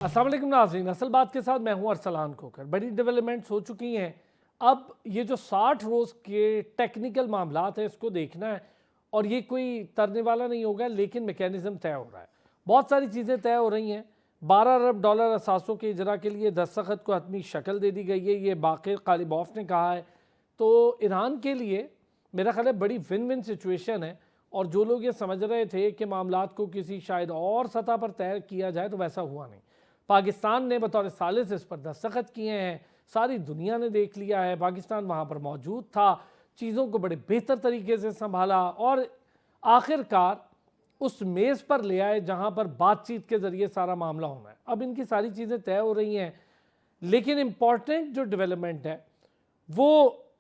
अस्सलाम वालेकुम नाज़रीन, असल बात के साथ मैं हूं अरसलान खोकर। बड़ी डेवलपमेंट्स हो चुकी हैं। अब ये जो 60 रोज़ के टेक्निकल मामलात है इसको देखना है और ये कोई तरने वाला नहीं होगा, लेकिन मैकेनिज़्म तय हो रहा है। बहुत सारी चीज़ें तय हो रही हैं। $12 अरब असासों के इजरा के लिए दस्तखत को हतमी शक्ल दे दी गई है, ये बाक़िर ग़ालिबॉफ़ ने कहा है। तो ईरान के लिए मेरा ख़्याल है बड़ी विन विन सिचुएशन है, और जो लोग ये समझ रहे थे कि मामलात को किसी शायद और सतह पर तय किया जाए तो वैसा हुआ नहीं। पाकिस्तान ने बतौर सालिस इस पर दस्तखत किए हैं, सारी दुनिया ने देख लिया है, पाकिस्तान वहाँ पर मौजूद था, चीज़ों को बड़े बेहतर तरीके से संभाला और आखिरकार उस मेज़ पर ले आए जहाँ पर बातचीत के ज़रिए सारा मामला होना है। अब इनकी सारी चीज़ें तय हो रही हैं, लेकिन इम्पॉर्टेंट जो डेवलपमेंट है वो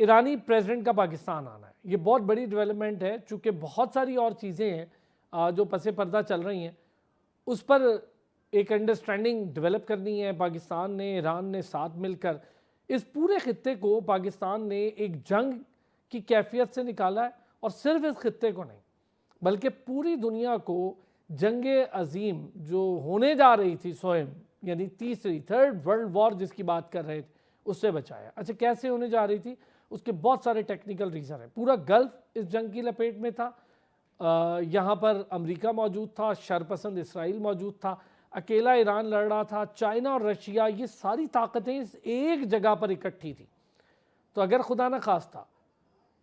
ईरानी प्रेसिडेंट का पाकिस्तान आना है। ये बहुत बड़ी डेवलपमेंट है, चूँकि बहुत सारी और चीज़ें हैं जो पसे पर्दा चल रही हैं, उस पर एक अंडरस्टैंडिंग डेवलप करनी है। पाकिस्तान ने, ईरान ने साथ मिलकर इस पूरे खित्ते को पाकिस्तान ने एक जंग की कैफियत से निकाला है, और सिर्फ इस खित्ते को नहीं बल्कि पूरी दुनिया को जंग अजीम जो होने जा रही थी स्वयं, यानी थर्ड वर्ल्ड वॉर जिसकी बात कर रहे थे, उससे बचाया। अच्छा, कैसे होने जा रही थी, उसके बहुत सारे टेक्निकल रीज़न है। पूरा गल्फ इस जंग की लपेट में था। यहाँ पर अमेरिका मौजूद था, शरपसंद इसराइल मौजूद था, अकेला ईरान लड़ रहा था, चाइना और रशिया, ये सारी ताकतें इस एक जगह पर इकट्ठी थी। तो अगर खुदा न खास्ता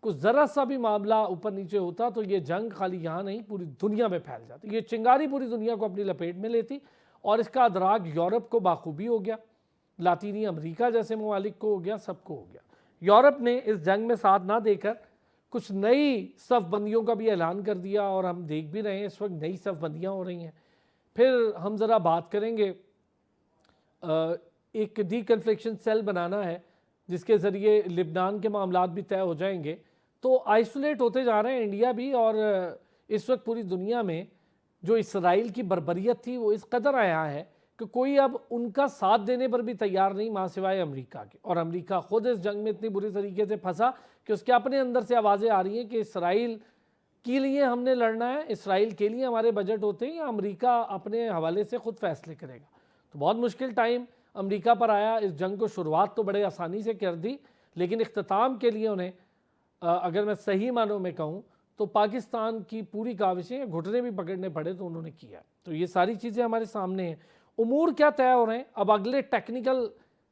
कुछ ज़रा सा भी मामला ऊपर नीचे होता तो ये जंग खाली यहाँ नहीं पूरी दुनिया में फैल जाती, ये चिंगारी पूरी दुनिया को अपनी लपेट में लेती, और इसका अदराक यूरोप को बाखूबी हो गया, लातीनी अमेरिका जैसे ममालिक को हो गया, सबको हो गया। यूरोप ने इस जंग में साथ ना देकर कुछ नई सफ़बंदियों का भी ऐलान कर दिया, और हम देख भी रहे हैं इस वक्त नई सफ़बंदियाँ हो रही हैं। फिर हम ज़रा बात करेंगे, एक डीकन्फ्लिक्शन सेल बनाना है जिसके ज़रिए लिबनान के मामलात भी तय हो जाएंगे। तो आइसोलेट होते जा रहे हैं इंडिया भी, और इस वक्त पूरी दुनिया में जो इसराइल की बर्बरियत थी वो इस कदर आया है कि कोई अब उनका साथ देने पर भी तैयार नहीं, माँ सिवाय अमेरिका के। और अमेरिका खुद इस जंग में इतनी बुरी तरीके से फंसा कि उसके अपने अंदर से आवाज़ें आ रही हैं कि इसराइल के लिए हमने लड़ना है, इसराइल के लिए हमारे बजट होते हैं, या अमेरिका अपने हवाले से खुद फैसले करेगा। तो बहुत मुश्किल टाइम अमेरिका पर आया। इस जंग को शुरुआत तो बड़े आसानी से कर दी, लेकिन इख्तिताम के लिए उन्हें अगर मैं सही मानों में कहूँ तो पाकिस्तान की पूरी काविशें घुटने भी पकड़ने पड़े तो उन्होंने किया। तो ये सारी चीज़ें हमारे सामने हैं। उमूर क्या तय हो रहे हैं, अब अगले टेक्निकल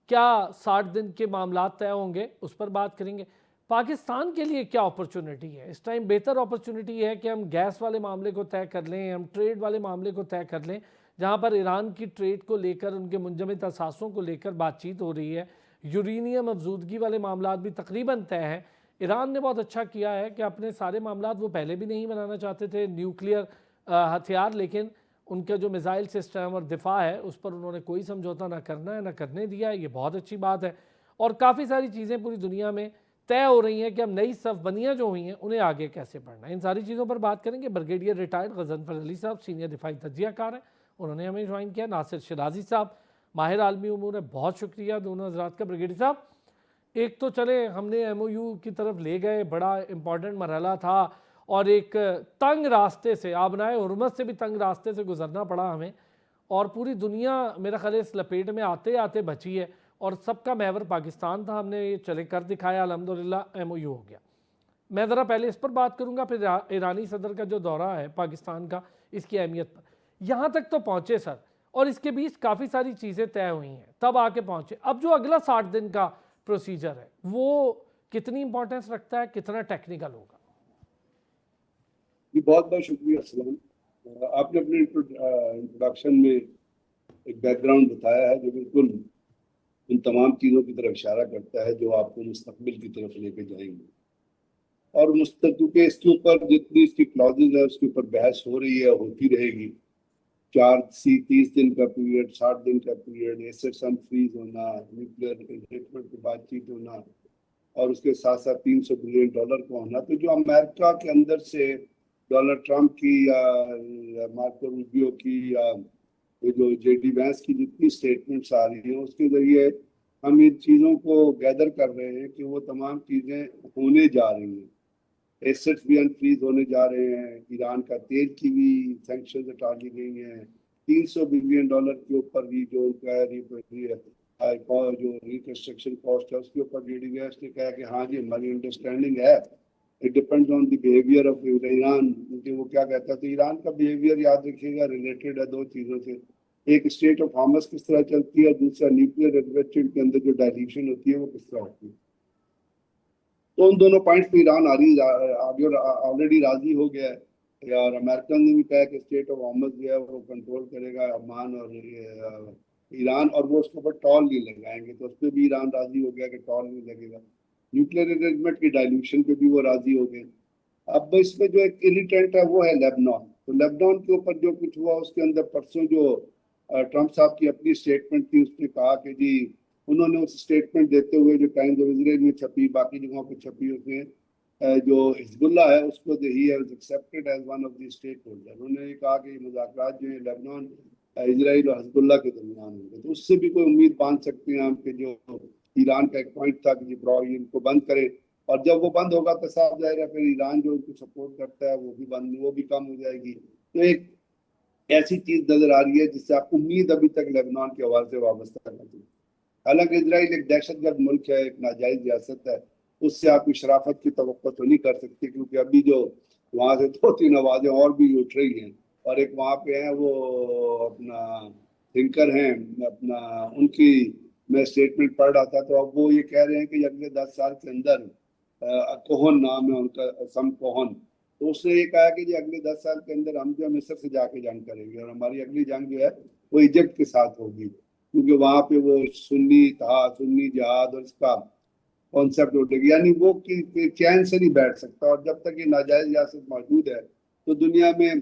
क्या 60 दिन के मामला तय होंगे उस पर बात करेंगे। पाकिस्तान के लिए क्या अपॉर्चुनिटी है इस टाइम, बेहतर अपॉर्चुनिटी है कि हम गैस वाले मामले को तय कर लें, हम ट्रेड वाले मामले को तय कर लें, जहाँ पर ईरान की ट्रेड को लेकर, उनके मुंजमद असासों को लेकर बातचीत हो रही है। यूरेनियम अफजूदगी वाले मामला भी तकरीबन तय हैं। ईरान ने बहुत अच्छा किया है कि अपने सारे मामला वो पहले भी नहीं बनाना चाहते थे न्यूक्लियर हथियार, लेकिन उनका जो मिसाइल सिस्टम और दिफा है उस पर उन्होंने कोई समझौता ना करना है ना करने दिया है। ये बहुत अच्छी बात है, और काफ़ी सारी चीज़ें पूरी दुनिया में तय हो रही हैं कि अब नई सफ़बंदियाँ जो हुई हैं उन्हें आगे कैसे बढ़ना है। इन सारी चीज़ों पर बात करेंगे। ब्रिगेडियर रिटायर्ड गज़नफ़र अली साहब सीनियर दिफाई तजियाकार हैं, उन्होंने हमें ज्वाइन किया। नासिर शिराजी साहब माहिर आलमी उमूर है, बहुत शुक्रिया दोनों हज़रात का। ब्रिगेडियर साहब, एक तो चले हमने MOU की तरफ ले गए, बड़ा इंपॉर्टेंट मरहला था, और एक तंग रास्ते से, आबनाए हुर्मत से भी तंग रास्ते से गुजरना पड़ा हमें, और पूरी दुनिया मेरा ख्याल इस लपेट में आते आते बची है, और सबका महवर पाकिस्तान था, हमने ये चले कर दिखाया, अल्हम्दुलिल्लाह MOU हो गया। मैं ज़रा पहले इस पर बात करूँगा, फिर ईरानी सदर का जो दौरा है पाकिस्तान का, इसकी अहमियत पर। यहाँ तक तो पहुँचे सर, और इसके बीच काफ़ी सारी चीज़ें तय हुई हैं, तब आके पहुँचे। अब जो अगला 60 दिन का प्रोसीजर है वो कितनी इंपॉर्टेंस रखता है, कितना टेक्निकल होगा? जी बहुत बहुत शुक्रिया सलाम। आपने अपने इंट्रोडक्शन में एक बैकग्राउंड बताया है जो बिल्कुल उन तमाम चीज़ों की तरफ इशारा करता है जो आपको मुस्तकबिल की तरफ लेके जाएंगे। और क्योंकि इसके ऊपर जितनी इसकी क्लॉजेज है उसके ऊपर बहस हो रही है, होती रहेगी। 30 दिन का पीरियड, 60 दिन का पीरियड, एसेट्स अनफ्रीज होना, न्यूक्लियर एंगेजमेंट की बातचीत होना, और उसके साथ साथ $300 बिलियन का होना। तो जो अमेरिका के अंदर से डोनाल्ड ट्रंप की या मार्को रूबियो की या ये जो JD वैंस की जितनी स्टेटमेंट्स आ रही हैं उसके जरिए हम इन चीज़ों को गैदर कर रहे हैं कि वो तमाम चीज़ें होने जा रही हैं। एसेट्स भी अनफ्रीज होने जा रहे हैं, ईरान का तेल की भी सैंक्शन हटा ली गई हैं, $300 बिलियन के ऊपर भी जो उनका जो रिकंस्ट्रक्शन कॉस्ट है उसके ऊपर GDP ने कहा कि हाँ जी हमारी अंडरस्टैंडिंग है, it depends on the behaviour of Iran. क्योंकि वो क्या कहता है, तो ईरान का बिहेवियर याद रखिएगा रिलेटेड है दो चीजों से, एक स्टेट ऑफ हार्मस किस तरह चलती है, दूसरा न्यूक्लियर एडवेंचर के अंदर जो डायल्यूशन होती है वो किस तरह होती है। तो उन दोनों पॉइंट्स पे ईरान आगे ऑलरेडी राजी हो गया है, और अमेरिकन ने भी कहा कि स्टेट ऑफ हार्मस जो है वो कंट्रोल करेगा ओमान और ईरान, और वो उसके ऊपर टॉल नहीं लगाएंगे, तो उस पर भी ईरान राजी हो गया कि टॉल नहीं लगेगा। न्यूक्लियर अरेंजमेंट की डायल्यूशन पे भी वो राजी हो गए। अब इसमें जो एक इरिटेंट है वो है लेबनान। तो लेबनान के ऊपर जो कुछ हुआ उसके अंदर परसों जो ट्रंप साहब की अपनी स्टेटमेंट थी, उसने कहा कि जी उन्होंने उस स्टेटमेंट देते हुए जो टाइम्स ऑफ इजराइल में छपी, बाकी जगहों पे छपी, उसमें जो हिजबुल्ला है उसको ही has accepted as one of the stakeholder. उन्होंने ये कहा कि मुज़ाकरात जो है लेबनान, इजराइल और हिजबुल्ला के दरमियान होंगे। तो उससे भी कोई उम्मीद बांध सकते हैं हम कि जो ईरान का एक पॉइंट था कि इनको बंद करें, और जब वो बंद होगा तो साफ जाहिर है फिर ईरान जो उनको सपोर्ट करता है वो भी कम हो जाएगी। तो एक ऐसी चीज नजर आ रही है जिससे आप उम्मीद अभी तक लेबनान के हवाले से वाबस्ता करते हैं। हालांकि इजराइल एक दहशतगर्द मुल्क है, एक नाजायज रियासत है, उससे आप शराफत की तवक्को तो नहीं कर सकते, क्योंकि अभी जो वहां से 2-3 आवाजें और भी उठ रही हैं, और एक वहां पे हैं वो अपना थिंकर हैं अपना, उनकी मैं स्टेटमेंट पढ़ रहा था, तो अब वो ये कह रहे हैं कि अगले 10 साल के अंदर कोहन नाम है उनका, सम कोहन, तो उसने ये कहा कि जी अगले 10 साल के अंदर हम जो मिस्र से जाके जंग करेंगे, और हमारी अगली जंग जो है वो इजिप्ट के साथ होगी, क्योंकि वहां पे वो सुन्नी जिहाद और इसका कॉन्सेप्ट उठेगी, यानी वो कि चैन से नहीं बैठ सकता। और जब तक ये नाजायज रियासत मौजूद है तो दुनिया में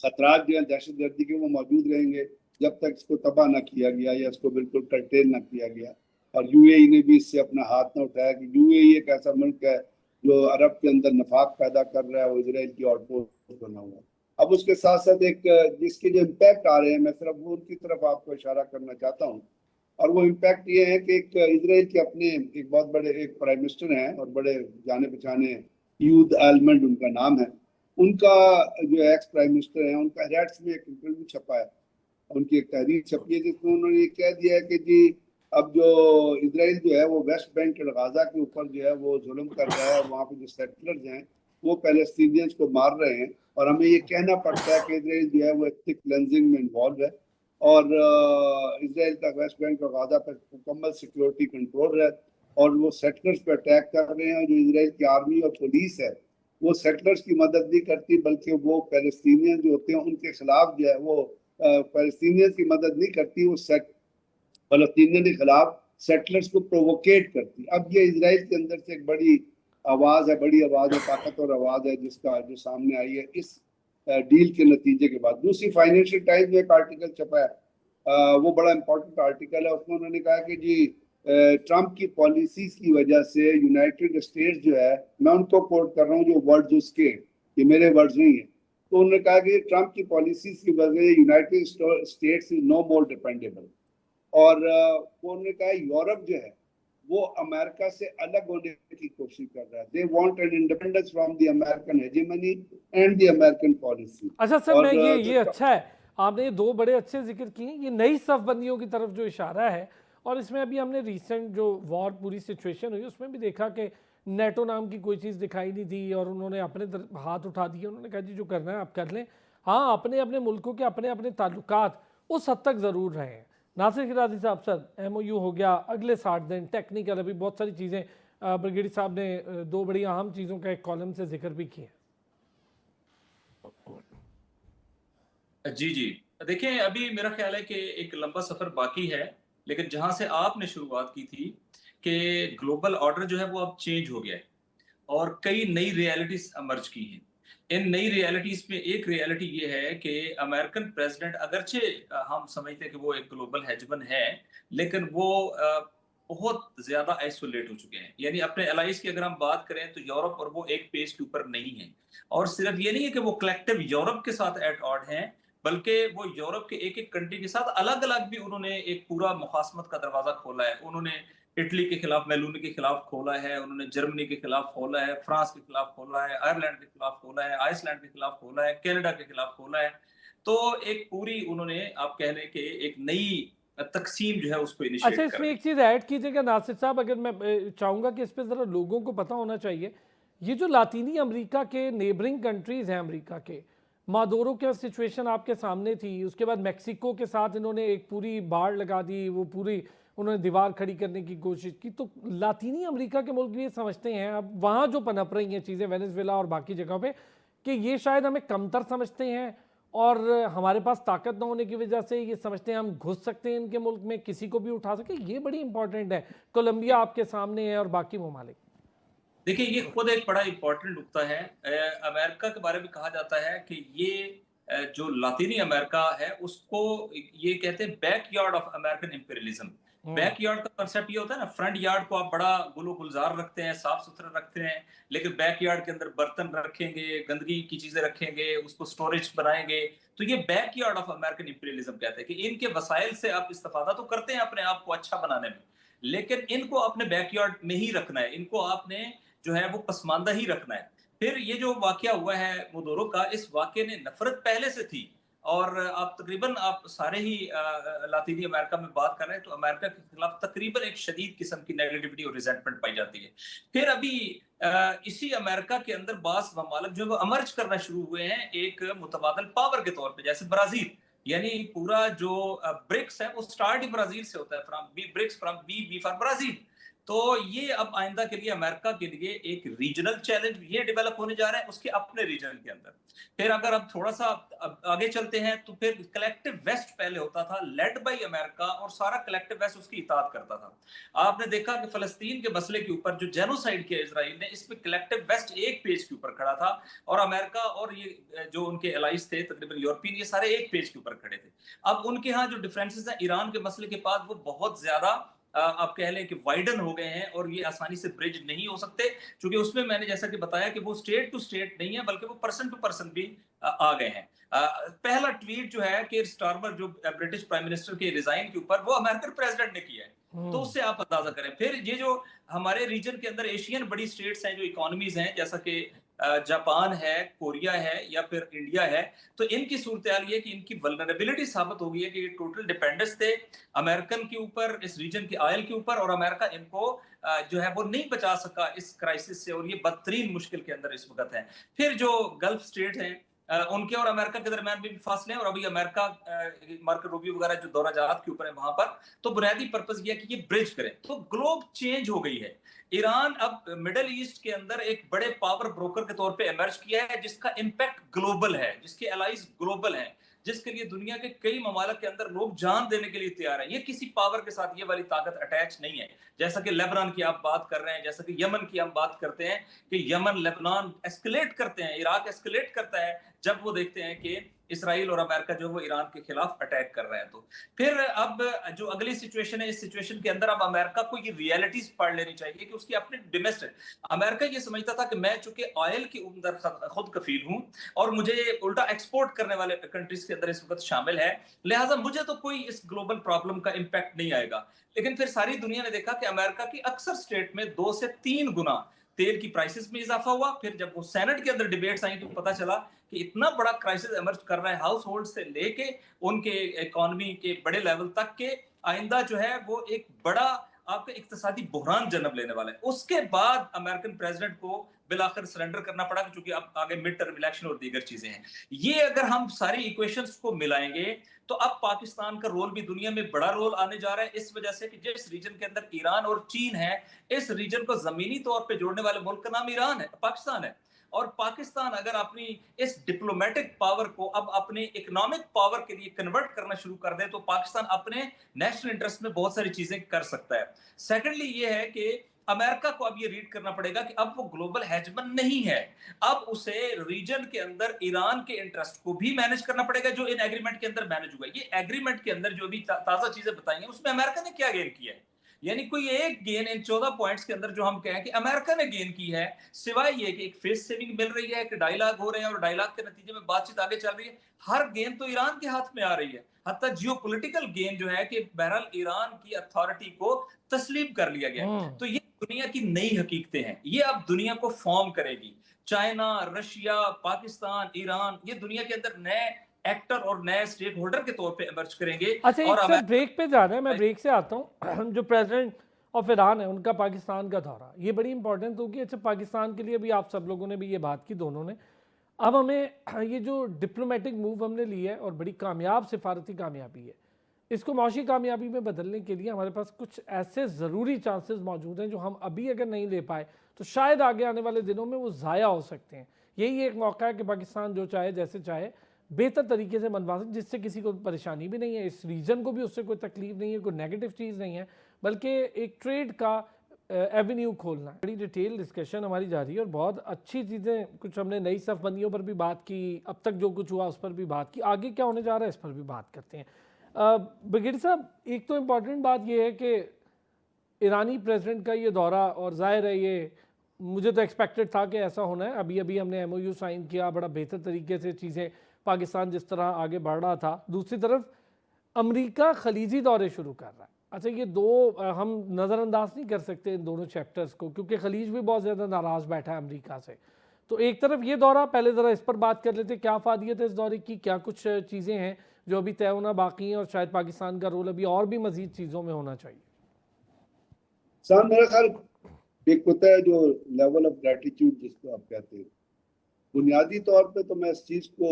खतरात जो है दहशतगर्दी के वो मौजूद रहेंगे, जब तक इसको तबाह ना किया गया या इसको बिल्कुल कर्टेल ना किया गया। और यूएई ने भी इससे अपना हाथ ना उठाया कि यूएई एक ऐसा मुल्क है जो अरब के अंदर नफाक पैदा कर रहा है, वो इसराइल की आउटपोस्ट बना हुआ है। अब उसके साथ साथ एक जिसके जो इम्पैक्ट आ रहे हैं, मैं सिर्फ वो उनकी तरफ आपको इशारा करना चाहता हूँ, और वो इम्पैक्ट ये है कि एक इसराइल के अपने एक बहुत बड़े एक प्राइम मिनिस्टर हैं और बड़े जाने पहचाने, यूद आलमंड उनका नाम है, उनका जो एक्स प्राइम मिनिस्टर है उनका हेड्स में एक इंटरव्यू छपा है, उनकी एक तहरीर छपी है जिसमें उन्होंने ये कह दिया है कि जी अब जो इसराइल जो है वो वेस्ट बैंक और गाजा के ऊपर जो है वो जुल्म कर रहा है, और वहाँ पे जो सेटलर्स हैं वो पैलेस्टीनियंस को मार रहे हैं, और हमें ये कहना पड़ता है कि इसराइल जो है वो एथिक क्लेंजिंग में इन्वॉल्व है, और इसराइल का वेस्ट बैंक और गाजा पर मुकम्मल सिक्योरिटी कंट्रोल है, और वो सेटलर्स पर अटैक कर रहे हैं। जो इसराइल की आर्मी और पुलिस है वो सेटलर्स की मदद नहीं करती, बल्कि वो पैलेस्टीनियन जो होते हैं उनके खिलाफ जो है वो पैलेस्टीनियंस की मदद नहीं करती, वो फलस्तीनियों के खिलाफ सेटलर्स को प्रोवोकेट करती। अब ये इसराइल के अंदर से एक बड़ी आवाज है, ताकतवर आवाज है जिसका जो सामने आई है इस डील के नतीजे के बाद। दूसरी फाइनेंशियल टाइम्स में एक आर्टिकल छपा है, वो बड़ा इंपॉर्टेंट आर्टिकल है, उसमें उन्होंने कहा कि जी ट्रंप की पॉलिसीज की वजह से यूनाइटेड स्टेट्स जो है, मैं उनको कोट कर रहा हूँ जो वर्ड्स उसके, ये मेरे वर्ड्स नहीं है, तो उन्होंने कहा कि ट्रंप की पॉलिसीज की वजह से United States is no more dependable, और वो उन्होंने कहा यूरोप जो है वो अमेरिका से अलग होने की कोशिश कर रहा है, they want an independence from the American hegemony and the American policy. अच्छा सर, और मैं ये अच्छा है, आपने ये दो बड़े अच्छे जिक्र किए, ये नई सफबंदियों की तरफ जो इशारा है, और इसमें अभी हमने रिसेंट जो वॉर पूरी सिचुएशन हुई उसमें भी देखा कि नेटो नाम की कोई चीज़ दिखाई नहीं दी, और उन्होंने अपने हाथ उठा दिए, उन्होंने कहा जी जो करना है आप कर लें। हाँ, अपने अपने मुल्कों के अपने अपने ताल्लुकात उस हद तक ज़रूर रहे हैं। नासिर खिरादी साहब, सर MOU हो गया, अगले 60 दिन टेक्निकल, अभी बहुत सारी चीज़ें ब्रिगेडी साहब ने दो बड़ी अहम चीज़ों का एक कॉलम से जिक्र भी किया। जी जी, देखिए अभी मेरा ख्याल है कि एक लंबा सफर बाकी है, लेकिन जहां से आपने शुरुआत की थी कि ग्लोबल ऑर्डर जो है वो अब चेंज हो गया है और कई नई रियलिटीज अमर्ज की हैं। इन नई रियलिटीज में एक रियलिटी ये है कि अमेरिकन प्रेसिडेंट अगरचे हम समझते हैं कि वो एक ग्लोबल हेजमन है, लेकिन वो बहुत ज्यादा आइसोलेट हो चुके हैं। यानी अपने एलाइज की अगर हम बात करें तो यूरोप और वो एक पेज के ऊपर नहीं है, और सिर्फ ये नहीं है कि वो कलेक्टिव यूरोप के साथ एट ऑड हैं, बल्कि वो यूरोप के एक एक कंट्री के साथ अलग अलग भी उन्होंने एक पूरा मुखासमत का दरवाजा खोला है। उन्होंने इटली के खिलाफ मेलूनी के खिलाफ खोला है, उन्होंने जर्मनी के खिलाफ खोला है, फ्रांस के खिलाफ खोला है, आयरलैंड के खिलाफ खोला है, आइसलैंड के खिलाफ खोला है, कनाडा के खिलाफ खोला है। तो एक पूरी उन्होंने आप कह लें कि एक नई तकसीम जो है उसको अच्छा, इनिशिएट कर इसमें दी। एक चीज़ ऐड कीजिएगा नासिर साहब, अगर मैं चाहूँगा कि इस पे ज़रा लोगों को पता होना चाहिए, ये जो लातीनी अमेरिका के नेबरिंग कंट्रीज़ हैं अमेरिका के, मादोरो के सिचुएशन आपके सामने थी, उसके बाद मेक्सिको के साथ इन्होंने एक पूरी बाड़ लगा दी, वो पूरी उन्होंने दीवार खड़ी करने की कोशिश की। तो लातीनी अमेरिका के मुल्क भी ये समझते हैं अब वहाँ जो पनप रही हैं चीज़ें वेनेजुएला और बाकी जगहों पे, कि ये शायद हमें कमतर समझते हैं और हमारे पास ताकत ना होने की वजह से ये समझते हैं हम घुस सकते हैं इनके मुल्क में, किसी को भी उठा सके। ये बड़ी इंपॉर्टेंट है। कोलंबिया आपके सामने है और बाकी ममालिक। देखिए, ये खुद एक बड़ा इंपॉर्टेंट नुकता है। अमेरिका के बारे में कहा जाता है कि ये जो लातीनी अमेरिका है उसको ये कहते हैं backyard of American imperialism. Backyard का कंसेप्ट ये होता है ना, फ्रंट यार्ड को आप बड़ा गुलो गुलजार रखते हैं, साफ सुथरा रखते हैं, लेकिन बैकयार्ड के अंदर बर्तन रखेंगे, गंदगी की चीजें रखेंगे, उसको स्टोरेज बनाएंगे। तो ये बैकयार्ड ऑफ अमेरिकन इंपीरियलिज्म कहते हैं कि इनके वसाइल से आप इस्तेफादा तो करते हैं अपने आप को अच्छा बनाने में, लेकिन इनको अपने बैकयार्ड में ही रखना है, इनको आपने जो है वो पसमानदा ही रखना है। फिर ये जो वाकया हुआ है मोदोरो का, इस वाकये ने नफरत पहले से थी, और आप तकरीबन आप सारे ही लातीनी अमेरिका में बात कर रहे हैं तो अमेरिका के खिलाफ तकरीबन एक शदीद किस्म की नेगेटिविटी और रिजेंटमेंट पाई जाती है। फिर अभी इसी अमेरिका के अंदर बास ममालिक जो वो अमर्ज करना शुरू हुए हैं एक मुतबादल पावर के तौर पे, जैसे ब्राजील। यानी पूरा जो ब्रिक्स है वो स्टार्ट ही ब्राजील से होता है, from B BRICS, from B for Brazil. तो ये अब आइंदा के लिए अमेरिका के लिए एक रीजनल चैलेंज ये डेवलप होने जा रहा है उसके अपने रीजन के अंदर। फिर अगर अब थोड़ा सा आगे चलते हैं तो फिर कलेक्टिव वेस्ट पहले होता था, लेड बाय अमेरिका, और सारा कलेक्टिव वेस्ट उसकी इताअत करता था। आपने देखा कि फलस्तीन के मसले के ऊपर जो जेनोसाइड किया इजराइल ने, इस पे कलेक्टिव वेस्ट एक पेज के ऊपर खड़ा था, और अमेरिका और ये जो उनके एलाइज थे तकरीबन यूरोपियन, ये सारे एक पेज के ऊपर खड़े थे। अब उनके यहाँ जो डिफरेंसेस हैं ईरान के मसले के बाद वो बहुत ज्यादा आप कह लें कि वाइडन हो गए हैं, और ये आसानी से ब्रिज नहीं हो सकते, क्योंकि उसमें मैंने जैसा कि बताया कि वो स्टेट टू स्टेट नहीं है बल्कि वो पर्सन टू पर्सन भी आ गए हैं। पहला ट्वीट जो है कि स्टारमर जो ब्रिटिश प्राइम मिनिस्टर के रिजाइन के ऊपर, वो अमेरिकन प्रेसिडेंट ने किया है। तो उससे आप अंदाजा करें। फिर ये जो हमारे रीजन के अंदर एशियन बड़ी स्टेट्स हैं जो इकोनॉमीज हैं, जैसा कि जापान है, कोरिया है या फिर इंडिया है, तो इनकी सूरत ये कि इनकी वल्नरेबिलिटी साबित हो गई है कि ये टोटल डिपेंडेंस थे अमेरिकन के ऊपर, इस रीजन के ऑयल के ऊपर, और अमेरिका इनको जो है वो नहीं बचा सका इस क्राइसिस से, और ये बदतरीन मुश्किल के अंदर इस वक्त है। फिर जो गल्फ स्टेट हैं उनके और अमेरिका के दरमियान भी फासले हैं, और अभी अमेरिका मार्को रूबियो वगैरह जो दौरा जहाज के ऊपर है वहां पर, तो बुनियादी पर्पस ये है कि ये ब्रिज करें। तो ग्लोब चेंज हो गई है। ईरान अब मिडल ईस्ट के अंदर एक बड़े पावर ब्रोकर के तौर पे इमर्ज किया है, जिसका इम्पैक्ट ग्लोबल है, जिसके एलाइज ग्लोबल हैं, जिसके लिए दुनिया के कई ममालिक के अंदर लोग जान देने के लिए तैयार हैं। ये किसी पावर के साथ ये वाली ताकत अटैच नहीं है। जैसा कि लेबनान की आप बात कर रहे हैं, जैसा कि यमन की हम बात करते हैं कि यमन लेबनान एस्केलेट करते हैं, इराक एस्केलेट करता है जब वो देखते हैं कि इसराइल और अमेरिका जो वो ईरान के खिलाफ अटैक कर रहे हैं। तो फिर अब जो अगली सिचुएशन है, इस सिचुएशन के अंदर अब अमेरिका को ये रियलिटीज पढ़ लेनी चाहिए कि उसकी अपनी डोमेस्टिक, अमेरिका ये समझता था कि मैं चूंकि ऑयल के अंदर खुद कफील हूं और मुझे उल्टा एक्सपोर्ट करने वाले कंट्रीज के अंदर इस वक्त शामिल है, लिहाजा मुझे तो कोई इस ग्लोबल प्रॉब्लम का इंपैक्ट नहीं आएगा। लेकिन फिर सारी दुनिया ने देखा कि अमेरिका की अक्सर स्टेट में 2 से 3 गुना तेल की प्राइसेस में इजाफा हुआ। फिर जब वो सेनेट के अंदर डिबेट्स आई तो पता चला कि इतना बड़ा क्राइसिस इमर्ज कर रहा है हाउस होल्ड से लेके उनके इकोनॉमी के बड़े लेवल तक के, आइंदा जो है वो एक बड़ा आपका इक्तिसादी बुहरान जन्म लेने वाला है। उसके बाद अमेरिकन प्रेसिडेंट को बिलाखिर सरेंडर करना पड़ा, क्योंकि अब आगे मिड टर्म इलेक्शन और दीगर चीजें हैं। ये अगर हम सारी इक्वेशंस को मिलाएंगे तो अब पाकिस्तान का रोल भी दुनिया में बड़ा रोल आने जा रहा है, इस वजह से कि जिस रीजन के अंदर ईरान और चीन है, इस रीजन को जमीनी तौर पे जोड़ने वाले मुल्क का नाम ईरान है, पाकिस्तान है। और पाकिस्तान अगर अपनी इस डिप्लोमेटिक पावर को अब अपने इकोनॉमिक पावर के लिए कन्वर्ट करना शुरू कर दे तो पाकिस्तान अपने नेशनल इंटरेस्ट में बहुत सारी चीजें कर सकता है। सेकेंडली ये है कि अमेरिका को अब ये रीड करना पड़ेगा कि अब वो ग्लोबल हेजमन नहीं है, अब उसे रीजन के अंदर ईरान के इंटरेस्ट को भी मैनेज करना पड़ेगा, जो इन एग्रीमेंट के अंदर मैनेज हुआ है। ये एग्रीमेंट के अंदर जो भी ताजा चीजें बताई हैं उसमें अमेरिका ने क्या गेन किया है, यानी कोई एक गेन इन 14 पॉइंट्स के अंदर जो हम कहें कि अमेरिका ने गेन की है, सिवाय ये कि एक फेस सेविंग मिल रही है, कि डायलॉग हो रहे हैं और डायलॉग के नतीजे में बातचीत आगे चल रही है, हर गेन तो ईरान के हाथ में आ रही है। हत्ता जियोपॉलिटिकल गेन जो है कि बहरहाल ईरान की अथॉरिटी को तस्लीम कर लिया गया है। तो ये दुनिया की नई हकीकतें हैं, ये अब दुनिया को फॉर्म करेगी। चाइना, रशिया, पाकिस्तान, ईरान, ये दुनिया के अंदर नए एक्टर और नए स्टेक होल्डर के तौर पे इमर्ज करेंगे। अच्छा, और एक सर ब्रेक पे जाना है, मैं ब्रेक से आता हूँ। जो प्रेसिडेंट ऑफ ईरान है उनका पाकिस्तान का दौरा, ये बड़ी इंपॉर्टेंट होगी। अच्छा, पाकिस्तान के लिए भी आप सब लोगों ने भी ये बात की, दोनों ने। अब हमें ये जो डिप्लोमेटिक मूव हमने लिया है और बड़ी कामयाब सिफारती कामयाबी है, इसको मौशी कामयाबी में बदलने के लिए हमारे पास कुछ ऐसे ज़रूरी चांसेस मौजूद हैं जो हम अभी अगर नहीं ले पाए तो शायद आगे आने वाले दिनों में वो ज़ाया हो सकते हैं। यही एक मौका है कि पाकिस्तान जो चाहे जैसे चाहे बेहतर तरीके से मनवा सके, जिससे किसी को परेशानी भी नहीं है, इस रीजन को भी उससे कोई तकलीफ नहीं है, कोई नेगेटिव चीज़ नहीं है, बल्कि एक ट्रेड का एवेन्यू खोलना है। बड़ी डिटेल डिस्कशन हमारी जारी है और बहुत अच्छी चीज़ें, कुछ हमने नई सफ़बंदियों पर भी बात की, अब तक जो कुछ हुआ उस पर भी बात की, आगे क्या होने जा रहा है इस पर भी बात करते हैं। ब्रिगेडियर साहब, एक तो इम्पॉर्टेंट बात यह है कि ईरानी प्रेसिडेंट का ये दौरा, और जाहिर है ये मुझे तो एक्सपेक्टेड था कि ऐसा होना है। अभी अभी हमने MOU साइन किया, बड़ा बेहतर तरीके से चीज़ें, पाकिस्तान जिस तरह आगे बढ़ रहा था। दूसरी तरफ अमेरिका खलीजी दौरे शुरू कर रहा है। अच्छा, ये दो हम नज़रअंदाज नहीं कर सकते इन दोनों चैप्टर्स को, क्योंकि खलीज भी बहुत ज़्यादा नाराज़ बैठा है अमेरिका से। तो एक तरफ ये दौरा, पहले ज़रा इस पर बात कर लेते, क्या फ़ादियत है इस दौरे की, क्या कुछ चीज़ें हैं जो अभी तय होना बाकी हैं और शायद पाकिस्तान का रोल अभी और भी मज़ीद चीज़ों में होना चाहिए। सर मेरा ख्याल एक होता है जो लेवल ऑफ ग्रेटिट्यूड जिसको आप कहते हैं, बुनियादी तौर पे तो मैं इस चीज को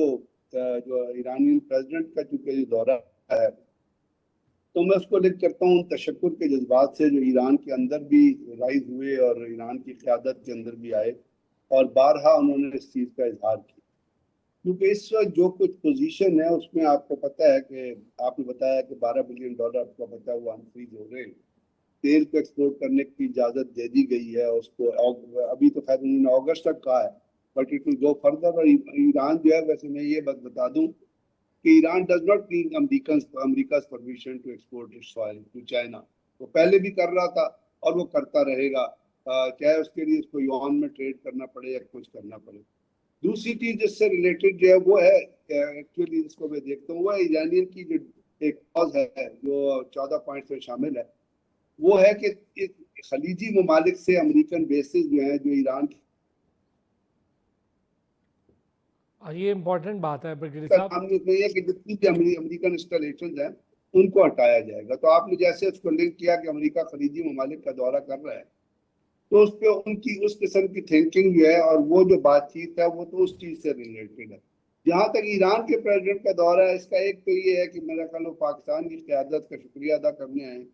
जो ईरानी प्रेसिडेंट का चूंकि जो दौरा है, तो मैं उसको लिंक करता हूँ उन तशक्कुर के जज्बात से जो ईरान के अंदर भी राइज हुए और ईरान की क़यादत के अंदर भी आए, और बारहा उन्होंने इस चीज़ का इजहार किया। क्योंकि इस वक्त जो कुछ पोजीशन है उसमें आपको पता है कि आपने बताया कि $12 बिलियन आपको पता है वो अनफ्रीज हो रहे हैं। तेल को एक्सपोर्ट करने की इजाज़त दे दी गई है उसको, अभी तो खैर उन्होंने अगस्त तक कहा है, but it will go further. और ईरान जो है, वैसे मैं ये बात बता दूं कि Iran does not need America's permission to export its oil to China. वो पहले भी कर रहा था और वो करता रहेगा, चाहे उसके लिए उसको युआन में ट्रेड करना पड़े या कुछ करना पड़े। दूसरी चीज जिससे रिलेटेड जो है वो है, एक्चुअली जिसको मैं देखता हूँ, वो ईरानियन की जो एक क्लॉज है जो 14 पॉइंट में शामिल है, वो है कि खलीजी ममालिक से अमेरिकन बेसिस जो है जो ईरान की, ये इम्पोर्टेंट बात है ब्रिगेडियर साहब। सामने नहीं है कि जितनी भी अमेरिकन इंस्टॉलेशन हैं उनको हटाया जाएगा। तो आपने जैसे उसको लिंक किया कि अमेरिका खलीजी ममालिक का दौरा कर रहा है, तो उस पर उनकी उस किस्म की थिंकिंग जो है और वो जो बातचीत है वो तो उस चीज से रिलेटेड है। जहाँ तक ईरान के प्रेसिडेंट का दौरा है, इसका एक तो ये है कि मेरा ख्याल पाकिस्तान की क़यादत का शुक्रिया अदा करने आए,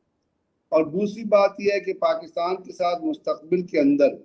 और दूसरी बात यह है कि पाकिस्तान के साथ मुस्तकबिल के अंदर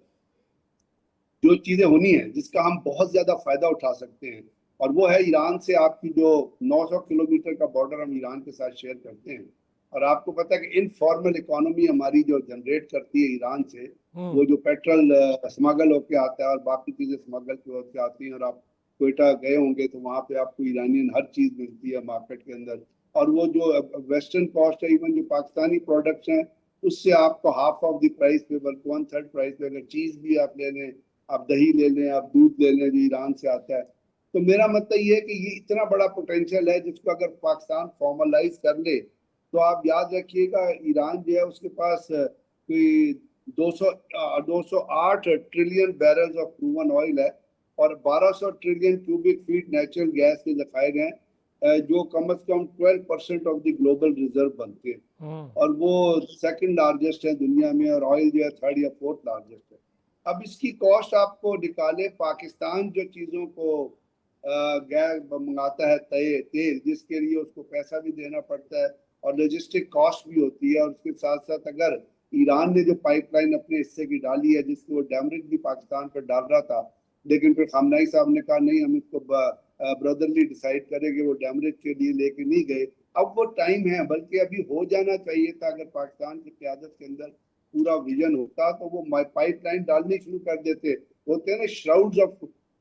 जो चीज़ें होनी है जिसका हम बहुत ज़्यादा फ़ायदा उठा सकते हैं, और वो है ईरान से आपकी जो 900 किलोमीटर का बॉर्डर हम ईरान के साथ शेयर करते हैं। और आपको पता है कि इनफॉर्मल इकोनॉमी हमारी जो जनरेट करती है ईरान से, वो जो पेट्रोल स्मगल होके आता है और बाकी चीज़ें स्मगल होके आती हैं, और आप कोयटा गए होंगे तो वहाँ पे आपको ईरानियन हर चीज़ मिलती है मार्केट के अंदर। और वो जो वेस्टर्न कॉस्ट है, इवन जो पाकिस्तानी प्रोडक्ट्स हैं उससे आपको हाफ ऑफ द प्राइस पे, बल्कि 1/3 प्राइस पे, अगर चीज़ भी आप ले लें, आप दही ले लें, आप दूध ले लें जो ईरान से आता है। तो मेरा मतलब ये है कि ये इतना बड़ा पोटेंशियल है जिसको अगर पाकिस्तान फॉर्मलाइज कर ले, तो आप याद रखिएगा ईरान जो है उसके पास कोई 208 trillion barrels of proven oil है और 1200 trillion cubic feet natural gas के जखायर हैं, जो कम से कम 12% ऑफ द ग्लोबल रिजर्व बनते हैं, और वो सेकंड लार्जेस्ट है दुनिया में, और ऑयल जो है 3rd या 4th लार्जेस्ट है। अब इसकी कॉस्ट आपको निकाले, पाकिस्तान जो चीज़ों को गैस मंगाता है, तेल, जिसके लिए उसको पैसा भी देना पड़ता है और लॉजिस्टिक कॉस्ट भी होती है, और उसके साथ साथ अगर ईरान ने जो पाइपलाइन अपने हिस्से की डाली है जिसको वो डैमरेज भी पाकिस्तान पर डाल रहा था, लेकिन फिर खामनाई साहब ने कहा नहीं, हम इसको ब्रदरली डिसाइड करेंगे, वो डैमरेज के लिए लेके नहीं गए। अब वो टाइम है, बल्कि अभी हो जाना चाहिए था। अगर पाकिस्तान की क़यादत के अंदर पूरा विजन होता तो वो पाइपलाइन डालनी शुरू कर देते। बोलते हैं ना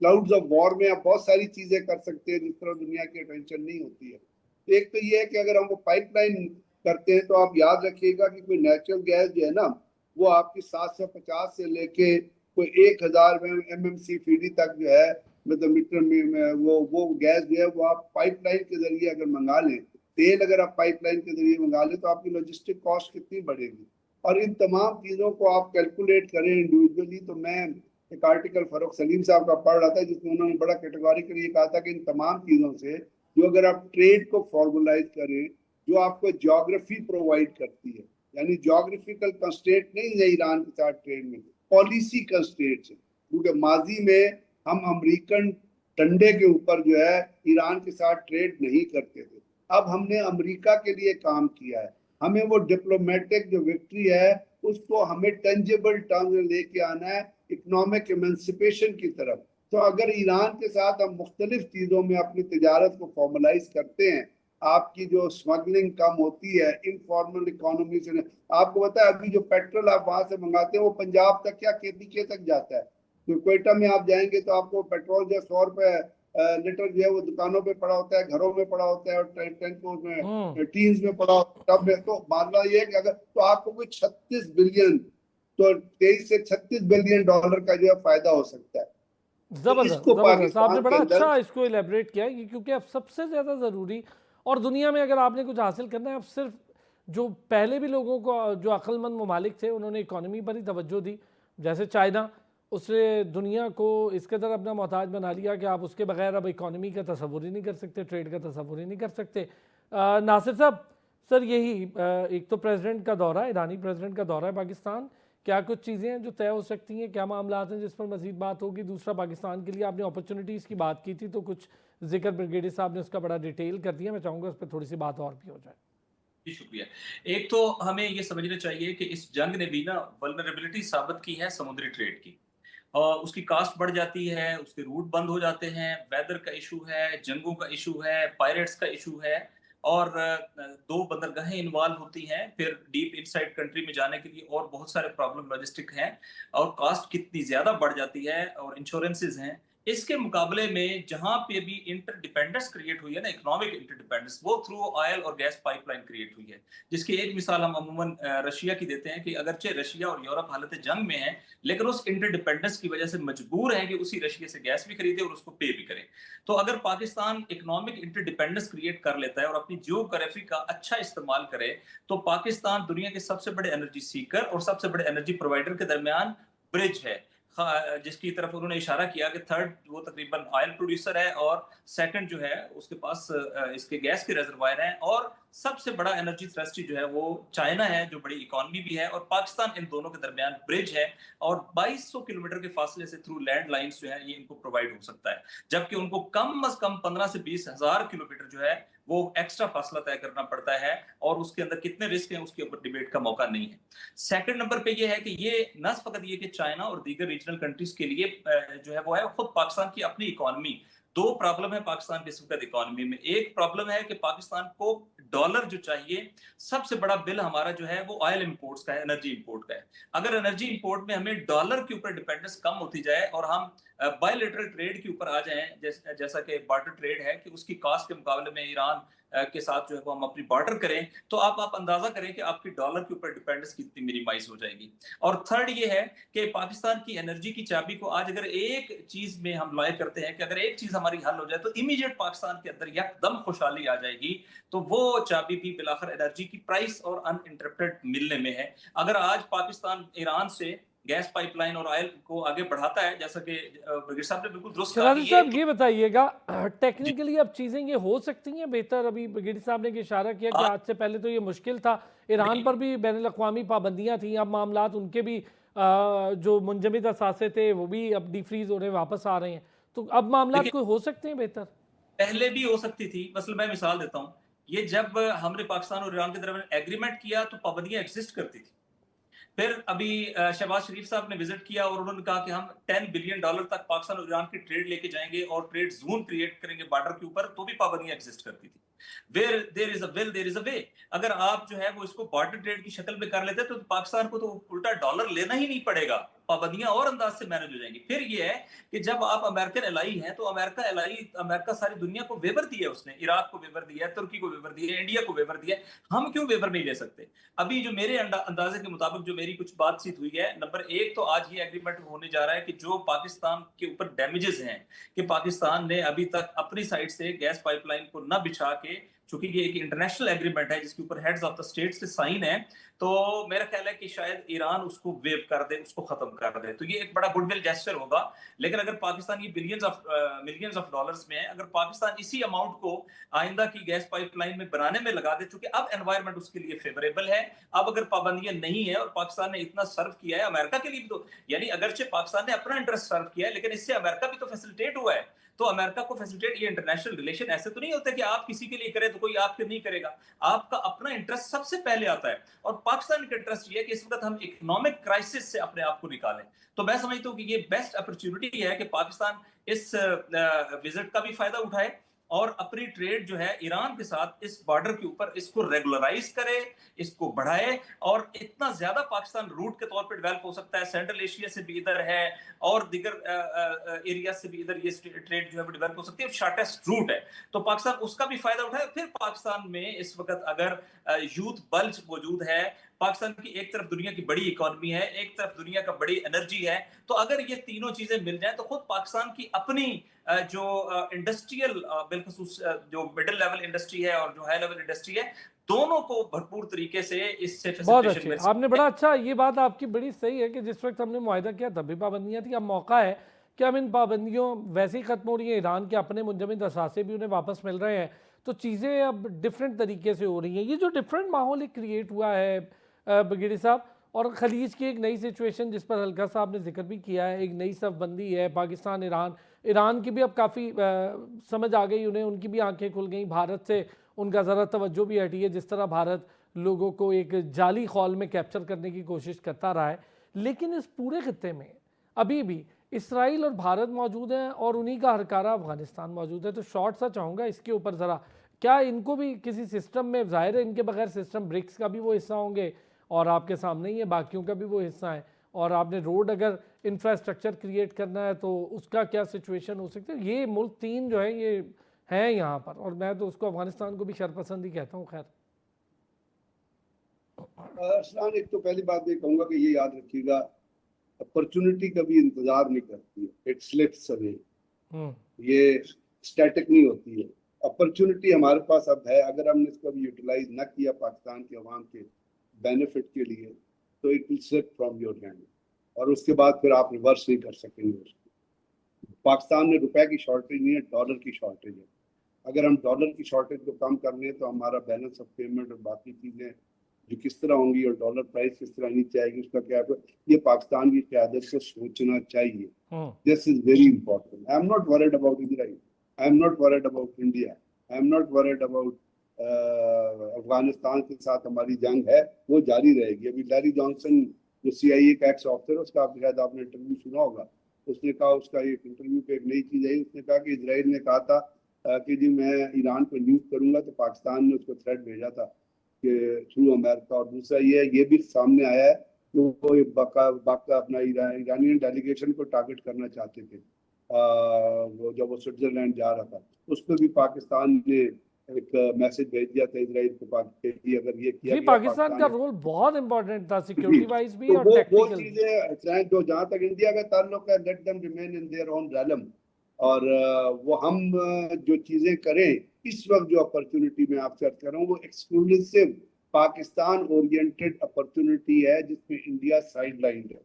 क्लाउड्स ऑफ वॉर में आप बहुत सारी चीजें कर सकते हैं जिस तरह दुनिया की अटेंशन नहीं होती है। तो एक तो ये है कि अगर हम वो पाइपलाइन करते हैं तो आप याद रखिएगा कि कोई नेचुरल गैस जो है ना, वो आपकी 750 से लेके कोई 1000 MMCFD तक जो है, मतलब मीटर में वो गैस जो है वो आप पाइपलाइन के जरिए अगर मंगा लें, तेल अगर आप पाइपलाइन के जरिए मंगा लें, तो आपकी लॉजिस्टिक कॉस्ट कितनी बढ़ेगी। और इन तमाम चीज़ों को आप कैलकुलेट करें इंडिविजुअली। तो मैं एक आर्टिकल फरूख सलीम साहब का पढ़ रहा था जिसमें उन्होंने बड़ा कैटेगोरिकली कहा था कि इन तमाम चीज़ों से जो अगर आप ट्रेड को फॉर्मलाइज करें, जो आपको ज्योग्राफी प्रोवाइड करती है, यानी ज्योग्राफिकल कंस्ट्रेंट नहीं है ईरान के साथ ट्रेड में, पॉलिसी कंस्ट्रेंट्स है। क्योंकि माजी में हम अमेरिकन डंडे के ऊपर जो है ईरान के साथ ट्रेड नहीं करते थे। अब हमने अमेरिका के लिए काम किया है, हमें वो डिप्लोमेटिक जो विक्ट्री है उसको हमें टेंजिबल टर्म्स में लेके आना है, इकोनॉमिक एमेंसिपेशन की तरफ। तो अगर ईरान के साथ हम मुख्तलिफ चीज़ों में अपनी तिजारत को फॉर्मलाइज करते हैं, आपकी जो स्मगलिंग कम होती है, इनफॉर्मल इकोनॉमी से, आपको पता है अभी जो पेट्रोल आप वहां से मंगाते हैं वो पंजाब तक या केपीके तक जाता है। तो क्वेटा में आप जाएंगे तो आपको पेट्रोल जो 100 रुपए लीटर जो है वो दुकानों पे पड़ा होता है, घरों में पड़ा होता है, और टेंटों में, टीन्स में पड़ा होता है, टब में। तो मानना ये है कि अगर तो आपको कोई 36 बिलियन, तो 23 से 36 बिलियन डॉलर का जो है फायदा हो सकता है। जबरदस्त इसको जबरदस्त, आपने पाकिस्तान के बड़ा अंदर अच्छा इसको इलेबरेट किया है, क्योंकि अब सबसे ज़्यादा ज़रूरी, और दुनिया में अगर आपने कुछ हासिल करना है, अब सिर्फ जो पहले भी लोगों को, जो अक्लमंद ममालिक थे, उन्होंने इकॉनमी पर ही तवज्जो दी, जैसे चाइना, उसने दुनिया को इस कदर अपना मोहताज बना लिया कि आप उसके बगैर अब इकॉनमी का तसव्वुर ही नहीं कर सकते, ट्रेड का तसव्वुर ही नहीं कर सकते। नासिर साहब, सर यही एक तो प्रेसिडेंट का दौरा है, ईरानी प्रेसिडेंट का दौरा है पाकिस्तान, क्या कुछ चीज़ें हैं जो तय हो सकती हैं, क्या मामला हैं जिस पर मजीद बात होगी? दूसरा, पाकिस्तान के लिए आपने अपॉर्चुनिटीज़ की बात की थी, तो कुछ जिक्र ब्रिगेडियर साहब ने उसका बड़ा डिटेल कर दिया, मैं चाहूँगा उस पर थोड़ी सी बात और भी हो जाए। जी, शुक्रिया। एक तो हमें ये समझना चाहिए कि इस जंग ने भी ना वल्नरेबिलिटी साबित की है समुद्री ट्रेड की। और उसकी कास्ट बढ़ जाती है, उसके रूट बंद हो जाते हैं, वेदर का इशू है, जंगों का इशू है, पायरेट्स का इशू है, और 2 बंदरगाहें इन्वॉल्व होती हैं, फिर डीप इनसाइड कंट्री में जाने के लिए और बहुत सारे प्रॉब्लम लॉजिस्टिक हैं, और कास्ट कितनी ज़्यादा बढ़ जाती है, और इंश्योरेंसेस हैं। इसके मुकाबले में जहाँ पे भी इंटरडिपेंडेंस क्रिएट हुई है ना, इकोनॉमिक इंटरडिपेंडेंस, वो थ्रू ऑयल और गैस पाइपलाइन क्रिएट हुई है। जिसकी एक मिसाल हम अमूमन रशिया की देते हैं कि अगरचे रशिया और यूरोप हालत जंग में है, लेकिन उस इंटरडिपेंडेंस की वजह से मजबूर है कि उसी रशिया से गैस भी खरीदे और उसको पे भी करे। तो अगर पाकिस्तान इकोनॉमिक इंटरडिपेंडेंस क्रिएट कर लेता है और अपनी जियोग्राफी का अच्छा इस्तेमाल करे, तो पाकिस्तान दुनिया के सबसे बड़े एनर्जी सीकर और सबसे बड़े एनर्जी प्रोवाइडर के दरमियान ब्रिज है, जिसकी तरफ उन्होंने इशारा किया कि थर्ड वो तकरीबन ऑयल प्रोड्यूसर है, और सेकंड जो है उसके पास इसके गैस के रिजर्वायर हैं, और सबसे बड़ा एनर्जी थ्रस्टी जो है वो चाइना है, जो बड़ी इकोनॉमी भी है, और पाकिस्तान इन दोनों के दरमियान ब्रिज है, और 2200 किलोमीटर के फासले से थ्रू लैंड लाइंस जो है ये इनको प्रोवाइड हो सकता है, जबकि उनको कम अज कम 15 से 20 हजार किलोमीटर जो है वो एक्स्ट्रा फासला तय करना पड़ता है, और उसके अंदर कितने रिस्क हैं उसके ऊपर डिबेट का मौका नहीं है। सेकंड नंबर पे ये है कि ये न फकत ये कि चाइना और दीगर रीजनल कंट्रीज के लिए जो है वो है खुद पाकिस्तान की अपनी इकोनॉमी। 2 प्रॉब्लम है पाकिस्तान के इस वक्त इकोनॉमी में। एक प्रॉब्लम है कि पाकिस्तान को डॉलर जो चाहिए, सबसे बड़ा बिल हमारा जो है वो ऑयल इंपोर्ट्स का है, एनर्जी इंपोर्ट का है। अगर एनर्जी इंपोर्ट में हमें डॉलर के ऊपर डिपेंडेंस कम होती जाए और हम बायलैटरल ट्रेड के ऊपर आ जाएं, जैसा कि बार्टर ट्रेड है कि उसकी कॉस्ट के मुकाबले में ईरान के साथ जो है वो हम अपनी बार्टर करें, तो आप अंदाजा करें कि आपकी डॉलर के ऊपर डिपेंडेंस कितनी मिनिमाइज हो जाएगी। और थर्ड ये है कि पाकिस्तान की एनर्जी की चाबी को आज अगर एक चीज में हम लाए करते हैं कि अगर एक चीज हमारी हल हो जाए तो इमीडिएट पाकिस्तान के अंदर एकदम खुशहाली आ जाएगी, तो वो चाबी भी बिलाखिर एनर्जी की प्राइस और अनइंटरप्टेड मिलने में है। अगर आज पाकिस्तान ईरान से गैस पाइपलाइन और ऑयल को आगे बढ़ाता है, जैसा कि ब्रिगेड साहब ने बिल्कुल दुरुस्त कहा शराजी कि साहब, ये ये बताइएगा, टेक्निकली अब चीज़ें ये हो सकती हैं बेहतर? अभी ब्रिगेडियर साहब ने इशारा किया कि आज आज से पहले तो ये मुश्किल था, ईरान पर भी बैनुल अक़वामी पाबंदियाँ थी, अब मामलात उनके भी जो मुंजमद असासे थे वो भी अब डिफ्रीज हो रहे हैं, वापस आ रहे हैं, तो अब मामलात देखिए, कोई हो सकते हैं बेहतर? पहले भी हो सकती थी। मसलन मैं मिसाल देता हूँ, ये जब हमने पाकिस्तान और ईरान के दरमियान एग्रीमेंट किया तो पाबंदियां एग्जिस्ट करती थी। फिर अभी शहबाज शरीफ साहब ने विजिट किया और उन्होंने कहा कि हम $10 बिलियन तक पाकिस्तान और ईरान की ट्रेड लेके जाएंगे और ट्रेड जोन क्रिएट करेंगे बॉर्डर के ऊपर, तो भी पाबंदियां एग्जिस्ट करती थी। Where there is a will there is a way. अगर आप जो है वो इसको बॉर्डर ट्रेड की शक्ल में कर लेते तो पाकिस्तान को तो उल्टा डॉलर लेना ही नहीं पड़ेगा, पाबंदियां और अंदाज से मैनेज हो जाएंगी। फिर ये है कि जब आप अमेरिकन एलाई हैं तो अमेरिका सारी दुनिया को वेवर दिया है, उसने इराक को वेवर दिया है, तुर्की को वेवर दिया है, इंडिया को वेवर दिया है, हम क्यों वेवर नहीं ले सकते? अभी जो मेरे अंदाजे के मुताबिक जो मेरी कुछ बातचीत हुई है, नंबर 1 तो आज ये एग्रीमेंट होने जा रहा है कि जो पाकिस्तान के ऊपर डैमेजेस हैं कि पाकिस्तान ने अभी तक अपनी साइड से गैस पाइपलाइन को न बिछा के चूंकि ये एक इंटरनेशनल एग्रीमेंट है जिसके ऊपर हेड्स ऑफ द स्टेट्स के साइन है, तो मेरा ख्याल है कि शायद ईरान उसको वेव कर दे, उसको खत्म कर दे, तो ये एक बड़ा गुडविल जेस्चर होगा। लेकिन अगर पाकिस्तान ये मिलियंस ऑफ डॉलर्स में है, अगर पाकिस्तान इसी अमाउंट को आइंदा की गैस पाइपलाइन में बनाने में लगा दे, चूंकि अब एनवायरमेंट उसके लिए फेवरेबल है, अब अगर पाबंदियां नहीं है और पाकिस्तान ने इतना सर्व किया है अमेरिका के लिए भी, तो यानी अगरचे पाकिस्तान ने अपना इंटरेस्ट सर्व किया है, लेकिन इससे अमेरिका भी तो फैसिलिटेट हुआ है। तो अमेरिका को फैसिलिटेट, ये इंटरनेशनल रिलेशन ऐसे तो नहीं होते कि आप किसी के लिए करें तो कोई आपके नहीं करेगा, आपका अपना इंटरेस्ट सबसे पहले आता है। और पाकिस्तान का इंटरेस्ट ये है कि इस वक्त हम इकोनॉमिक क्राइसिस से अपने आप को निकालें। तो मैं समझता हूं कि ये बेस्ट अपॉर्चुनिटी है कि पाकिस्तान इस विजिट का भी फायदा उठाए और अपनी ट्रेड जो है ईरान के साथ इस बॉर्डर के ऊपर इसको रेगुलराइज करे, इसको बढ़ाए, और इतना ज्यादा पाकिस्तान रूट के तौर पे डेवलप हो सकता है, सेंट्रल एशिया से भी इधर है और दीगर एरिया से भी इधर ये ट्रेड जो है डेवलप हो सकती है, शॉर्टेस्ट रूट है। तो पाकिस्तान उसका भी फायदा उठाए। फिर पाकिस्तान में इस वक्त अगर यूथ बल्ज मौजूद है, पाकिस्तान की एक तरफ दुनिया की बड़ी इकोनॉमी है, एक तरफ दुनिया का बड़ी एनर्जी है, तो अगर ये तीनों चीजें मिल जाएं तो खुद पाकिस्तान की अपनी जो इंडस्ट्रियल बिलखसूस जो मिडिल लेवल इंडस्ट्री है और जो हाई लेवल इंडस्ट्री है, दोनों को भरपूर तरीके से इससे बहुत फैसिलिटेशन अच्छे, मिल आपने सकती बड़ा है। अच्छा, ये बात आपकी बड़ी सही है कि जिस वक्त हमने मुआहिदा किया तब भी पाबंदियां थी, अब मौका है कि हम इन पाबंदियों वैसे ही खत्म हो रही हैं, ईरान के अपने मुंजमद असासे भी उन्हें वापस मिल रहे हैं, तो चीज़ें अब डिफरेंट तरीके से हो रही हैं। ये जो डिफरेंट माहौल एक क्रिएट हुआ है बगेड़ी साहब, और खलीज की एक नई सिचुएशन जिस पर हल्का सा आपने जिक्र भी किया है, एक नई सफबंदी है पाकिस्तान ईरान, ईरान की भी अब काफ़ी समझ आ गई उन्हें, उनकी भी आंखें खुल गई, भारत से उनका ज़रा तवज्जो भी हटी है, जिस तरह भारत लोगों को एक जाली खौल में कैप्चर करने की कोशिश करता रहा है। लेकिन इस पूरे खित्ते में अभी भी इसराइल और भारत मौजूद हैं और उन्हीं का हरकारा अफगानिस्तान मौजूद है। तो शॉर्ट सा चाहूँगा इसके ऊपर ज़रा, क्या इनको भी किसी सिस्टम में, ज़ाहिर है इनके बगैर सिस्टम ब्रिक्स का भी वो हिस्सा होंगे और आपके सामने ही है बाकियों का भी वो हिस्सा है, और आपने रोड अगर इंफ्रास्ट्रक्चर क्रिएट करना है तो उसका क्या सिचुएशन हो सकती है। ये मुल्क तीन जो है ये हैं यहाँ पर, और मैं तो उसको अफगानिस्तान को भी शरपसंद ही कहता हूँ। खैर अरसलान, एक तो पहली बात ये कहूंगा कि ये याद रखिएगा, अपॉर्चुनिटी कभी इंतजार नहीं करती है, इट स्लिप्स अवे। ये स्टैटिक नहीं होती है। अपॉर्चुनिटी हमारे पास अब है, अगर हमने इसको भी यूटिलाइज ना किया पाकिस्तान के अवाम के बेनिफिट के लिए, तो it will slip from your hand, और उसके बाद फिर आप रिवर्स नहीं कर सकेंगे उसको। पाकिस्तान में रुपए की शॉर्टेज नहीं है, डॉलर की शॉर्टेज है। अगर हम डॉलर की शॉर्टेज को कम कर लें तो हमारा बैलेंस ऑफ पेमेंट और बाकी चीजें जो किस तरह होंगी और डॉलर प्राइस किस तरह नीचे आएगी, उसका क्या है, ये पाकिस्तान की क़यादत को सोचना चाहिए। This is very important. I am not worried about Israel, I am not worried about India, I am not worried about Afghanistan के साथ हमारी जंग है, वो जारी रहेगी। अभी लैरी जॉनसन जो CIA का एक्स ऑफिसर, उसका शायद आपने इंटरव्यू सुना होगा, उसने कहा, उसका एक इंटरव्यू पे एक नई चीज आई, उसने कहा कि इजराइल ने कहा था कि जी मैं ईरान को न्यूज करूंगा, तो पाकिस्तान ने उसको थ्रेट भेजा था कि थ्रू अमेरिका। और दूसरा ये भी सामने आया है कि वो बाका अपना ईरानियन डेलीगेशन को टारगेट करना चाहते थे, वो जब वो स्विट्जरलैंड जा रहा था, उस पर भी पाकिस्तान ने एक मैसेज भेज दिया था इजराइल को, अगर ये किया जी, गया, पाकिस्तान का रोल बहुत इंपॉर्टेंट था सिक्योरिटी वाइज भी तो और वो टेक्निकल। चीजें जो जहां तक इंडिया का ताल्लुक है, let them remain in their own realm, और वो हम जो चीजें करें इस वक्त, जो अपॉर्चुनिटी में आपसे अर्ज कर रहा हूँ, वो एक्सक्लूसिव पाकिस्तान ओरिएंटेड अपॉर्चुनिटी है जिसमें इंडिया साइड लाइन है।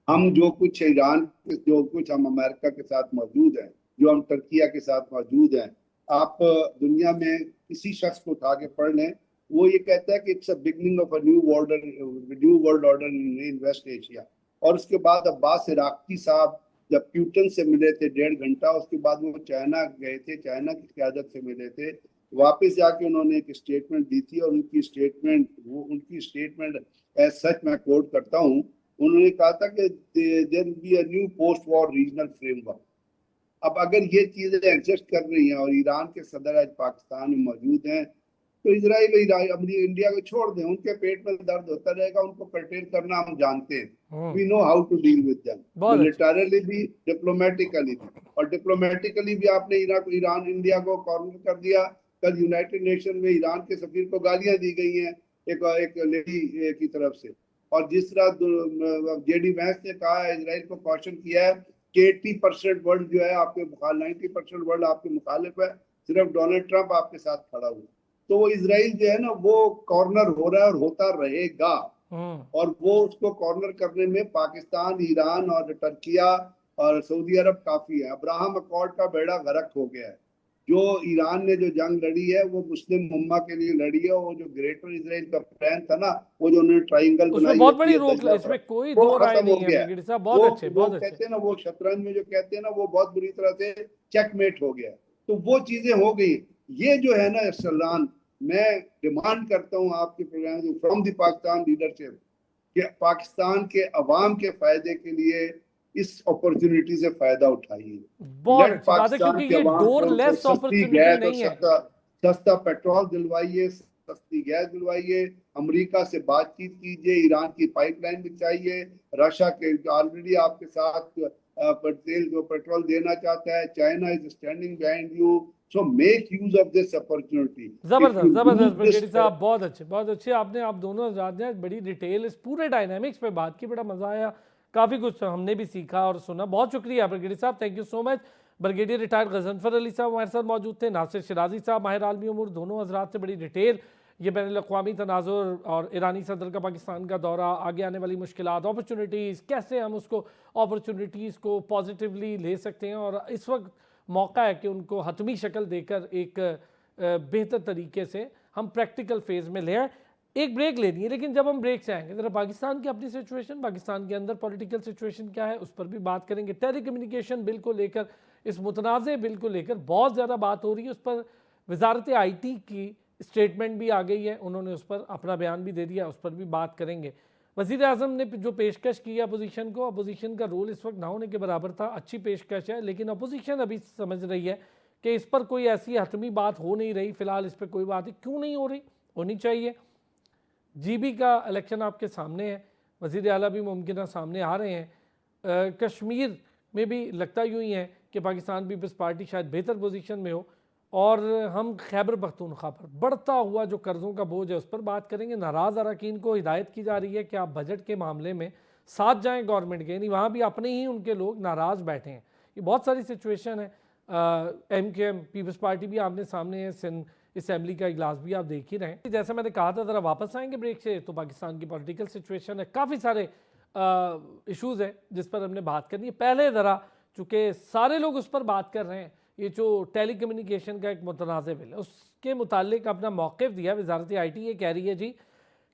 हम जो कुछ ईरान, जो कुछ हम अमेरिका के साथ मौजूद हैं, जो हम टर्किया के साथ मौजूद हैं, आप दुनिया में किसी शख्स को उठा के पढ़ लें, वो ये कहता है कि it's a beginning of a new world order in West Asia. और उसके बाद अब्बास इराकी साहब जब प्यूटन से मिले थे 1.5 घंटा, उसके बाद वो चाइना गए थे, चाइना की क़यादत से मिले थे, वापस जाके उन्होंने एक स्टेटमेंट दी थी, और उनकी स्टेटमेंट एज सच मैं कोट करता हूँ, उन्होंने कहा था कि there will be a new post war regional framework. अब अगर ये चीजें एग्जिस्ट कर रही हैं और ईरान के सदर आज पाकिस्तान में मौजूद हैं, तो इजराइल इंडिया को छोड़ दें, उनके पेट में दर्द होता रहेगा, उनको कंटेन करना हम जानते हैं। We know how to deal with them, militarily भी, डिप्लोमेटिकली भी। और डिप्लोमेटिकली भी आपने ईरान इंडिया को कॉर्नर कर दिया। कल यूनाइटेड नेशन में ईरान के सफीर को गालियां दी गई हैं एक लेडी की तरफ से। और जिस तरह JD वैंस ने कहा है, इजराइल को क्वेश्चन किया है कि 80% वर्ल्ड जो है आपके 90% वर्ल्ड आपके मुखालिफ है, सिर्फ डोनाल्ड ट्रंप आपके साथ खड़ा हुआ। तो वो इजराइल जो है ना वो कॉर्नर हो रहा है और होता रहेगा। और वो उसको कॉर्नर करने में पाकिस्तान, ईरान और टर्किया और सऊदी अरब काफी है। अब्राहम अकॉर्ड का बेड़ा गर्क हो गया है। जो ईरान ने जो जंग लड़ी है वो मुस्लिम उम्मा के लिए लड़ी है। वो जो ग्रेटर इजराइल का प्लान था ना, वो जो उन्होंने ट्राइंगल उसमें बनाई बहुत होती बड़ी है रोक, दजला इसमें पर, कोई वो दो राय खत्म हो नहीं है गया है। ब्रिगेडियर साहब, वो बहुत अच्छे, वो बहुत अच्छे। कहते हैं ना, वो शतरंज में जो कहते हैं ना, वो बहुत बुरी तरह से चेकमेट हो गया। तो वो चीजें हो गई। ये जो है ना सलमान, मैं डिमांड करता हूँ आपके program from the Pakistan leadership कि पाकिस्तान के अवाम के फायदे के लिए इस अपॉर्चुनिटी से फायदा उठाइए। बहुत लेट अच्छी बात है, पाकिस्तान क्योंकि के ये अवाम को डोरलेस सस्ती अपॉर्चुनिटी गैस और नहीं है। सस्ता पेट्रोल दिलवाइए, सस्ती गैस दिलवाइए। अमेरिका से बातचीत कीजिए, ईरान की पाइपलाइन बिछाइए। रशिया के ऑलरेडी आपके साथ पेट्रोल देना चाहता है। China is standing behind you. So make use of this opportunity. जबरदस्त जबरदस्त ब्रिगेडियर साहब, बहुत अच्छे, बहुत अच्छे। आपने, आप दोनों हजरात ने बड़ी डिटेल इस पूरे डायनामिक्स पे बात की, बड़ा मजा आया, काफी कुछ हमने भी सीखा और सुना। बहुत शुक्रिया ब्रिगेडियर साहब, thank you so much. Brigadier retired Ghazanfar Ali साहब हमारे साथ मौजूद थे, नासिर शिराजी साहब माहिर आलमी उमूर, दोनों हजरात से बड़ी डिटेल ये बैनुल अक़वामी तनाज़ुर और ईरानी सदर का पाकिस्तान का दौरा, आगे आने वाली मुश्किलात, अपॉर्चुनिटीज़, कैसे हम उसको अपॉर्चुनिटीज़ को पॉजिटिवली ले सकते हैं। और इस वक्त मौका है कि उनको हतमी शक्ल देकर एक बेहतर तरीके से हम प्रैक्टिकल फेज़ में ले आए। एक ब्रेक लेनी है, लेकिन जब हम ब्रेक से आएंगे ज़रा पाकिस्तान की अपनी सिचुएशन, पाकिस्तान के अंदर पॉलिटिकल सिचुएशन क्या है उस पर भी बात करेंगे। टेली कम्युनिकेशन बिल को लेकर, इस मुतनाज़ बिल को लेकर बहुत ज़्यादा बात हो रही है। उस पर वजारत IT की स्टेटमेंट भी आ गई है, उन्होंने उस पर अपना बयान भी दे दिया, उस पर भी बात करेंगे। वज़ीर आज़म ने जो पेशकश की है अपोजिशन को, अपोजिशन का रोल इस वक्त ना होने के बराबर था, अच्छी पेशकश है, लेकिन अपोजिशन अभी समझ रही है कि इस पर कोई ऐसी हतमी बात हो नहीं रही, फिलहाल इस पर कोई बात क्यों नहीं हो रही, होनी चाहिए। GB का इलेक्शन आपके सामने है, वज़ीर आला भी मुमकिन सामने आ रहे हैं। कश्मीर में भी लगता यूँ ही है कि पाकिस्तान पीपल्स पार्टी शायद बेहतर पोजीशन में हो। और हम खैबर पख्तूनख्वा पर बढ़ता हुआ जो कर्ज़ों का बोझ है उस पर बात करेंगे। नाराज़ अरकान को हिदायत की जा रही है कि आप बजट के मामले में साथ जाएं गवर्नमेंट के, यानी वहाँ भी अपने ही उनके लोग नाराज़ बैठे हैं। ये बहुत सारी सिचुएशन है। MKM पीपल्स पार्टी भी आमने सामने है, सिंध असम्बली का इजलास भी आप देख ही रहे हैं। जैसे मैंने कहा था, ज़रा वापस आएंगे ब्रेक से, तो पाकिस्तान की पॉलिटिकल सिचुएशन है, काफ़ी सारे इशूज़ हैं जिस पर हमने बात करनी है। पहले ज़रा, चूँकि सारे लोग उस पर बात कर रहे हैं, ये जो टेली कम्युनिकेशन का एक मुतनाज़ बिल है उसके मुतालिक अपना मौक़िफ़ दिया वजारत IT। ये कह रही है जी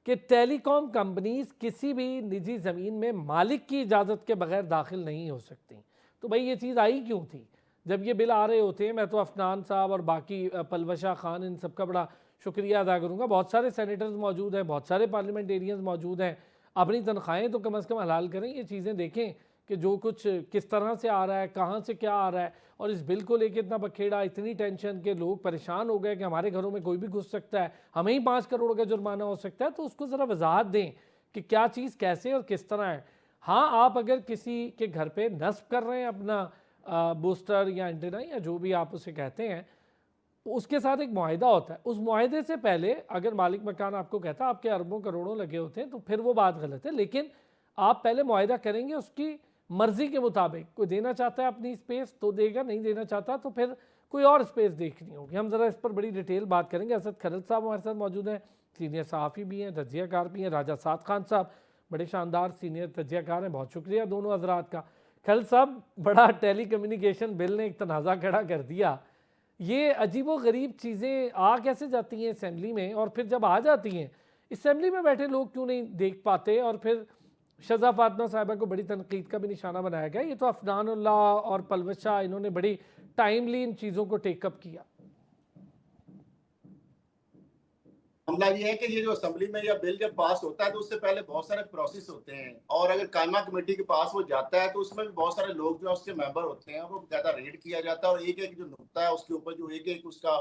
कि टेलीकॉम कंपनीज़ किसी भी निजी ज़मीन में मालिक की इजाज़त के बगैर दाखिल नहीं हो सकती। तो भाई ये चीज़ आई क्यों थी? जब ये बिल आ रहे होते हैं, मैं तो अफनान साहब और बाकी पलवशा खान, इन सब का बड़ा शुक्रिया अदा करूँगा। बहुत सारे सेनेटर्स मौजूद हैं, बहुत सारे पार्लियामेंटेरियंस मौजूद हैं। अपनी तनख्वाहें तो कम अज़ कम हलाल करें, ये चीज़ें देखें कि जो कुछ किस तरह से आ रहा है, कहाँ से क्या आ रहा है। और इस बिल को लेकर इतना बखेड़ा, इतनी टेंशन के लोग परेशान हो गए कि हमारे घरों में कोई भी घुस सकता है, हमें ही 5 करोड़ का जुर्माना हो सकता है। तो उसको ज़रा वजाहत दें कि क्या चीज़ कैसे और किस तरह है। हाँ, आप अगर किसी के घर पे नस्ब कर रहे हैं अपना बूस्टर या एंटेना या जो भी आप उसे कहते हैं, उसके साथ एक मुआहिदा होता है। उस मुआहिदे से पहले अगर मालिक मकान आपको कहता है आपके अरबों करोड़ों लगे होते हैं, तो फिर वो बात गलत है। लेकिन आप पहले मुआहिदा करेंगे उसकी मर्जी के मुताबिक। कोई देना चाहता है अपनी स्पेस तो देगा, नहीं देना चाहता तो फिर कोई और स्पेस देखनी होगी। हम ज़रा इस पर बड़ी डिटेल बात करेंगे। असद खरल साहब हमारे साथ मौजूद हैं, सीनियर सहाफ़ी भी हैं, तजियाकार भी हैं। राजा साद खान साहब बड़े शानदार सीनियर तजियाकार हैं, बहुत शुक्रिया दोनों हजरात का। खरल साहब, बड़ा टेली कम्युनिकेशन बिल ने एक तनाज़ा खड़ा कर दिया। ये अजीब व गरीब चीज़ें आ कैसे जाती हैं असम्बली में, और फिर जब आ जाती हैं असम्बली में बैठे लोग क्यों नहीं देख पाते, और फिर शज़ा फातिमा साहिबा को बड़ी तनकीद का भी निशाना बनाया गया। ये तो अफनानुल्लाह और पलवशा, इन्होंने बड़ी टाइमली इन चीज़ों को टेकअप किया। मामला ये है कि ये जो असेंबली में या बिल जब पास होता है तो उससे पहले बहुत सारे प्रोसेस होते हैं, और अगर कायमा कमेटी के पास वो जाता है तो उसमें भी बहुत सारे लोग जो है उसके मेंबर होते हैं, वो ज़्यादा रीड किया जाता है, और एक एक जो नुकता है उसके ऊपर जो एक एक उसका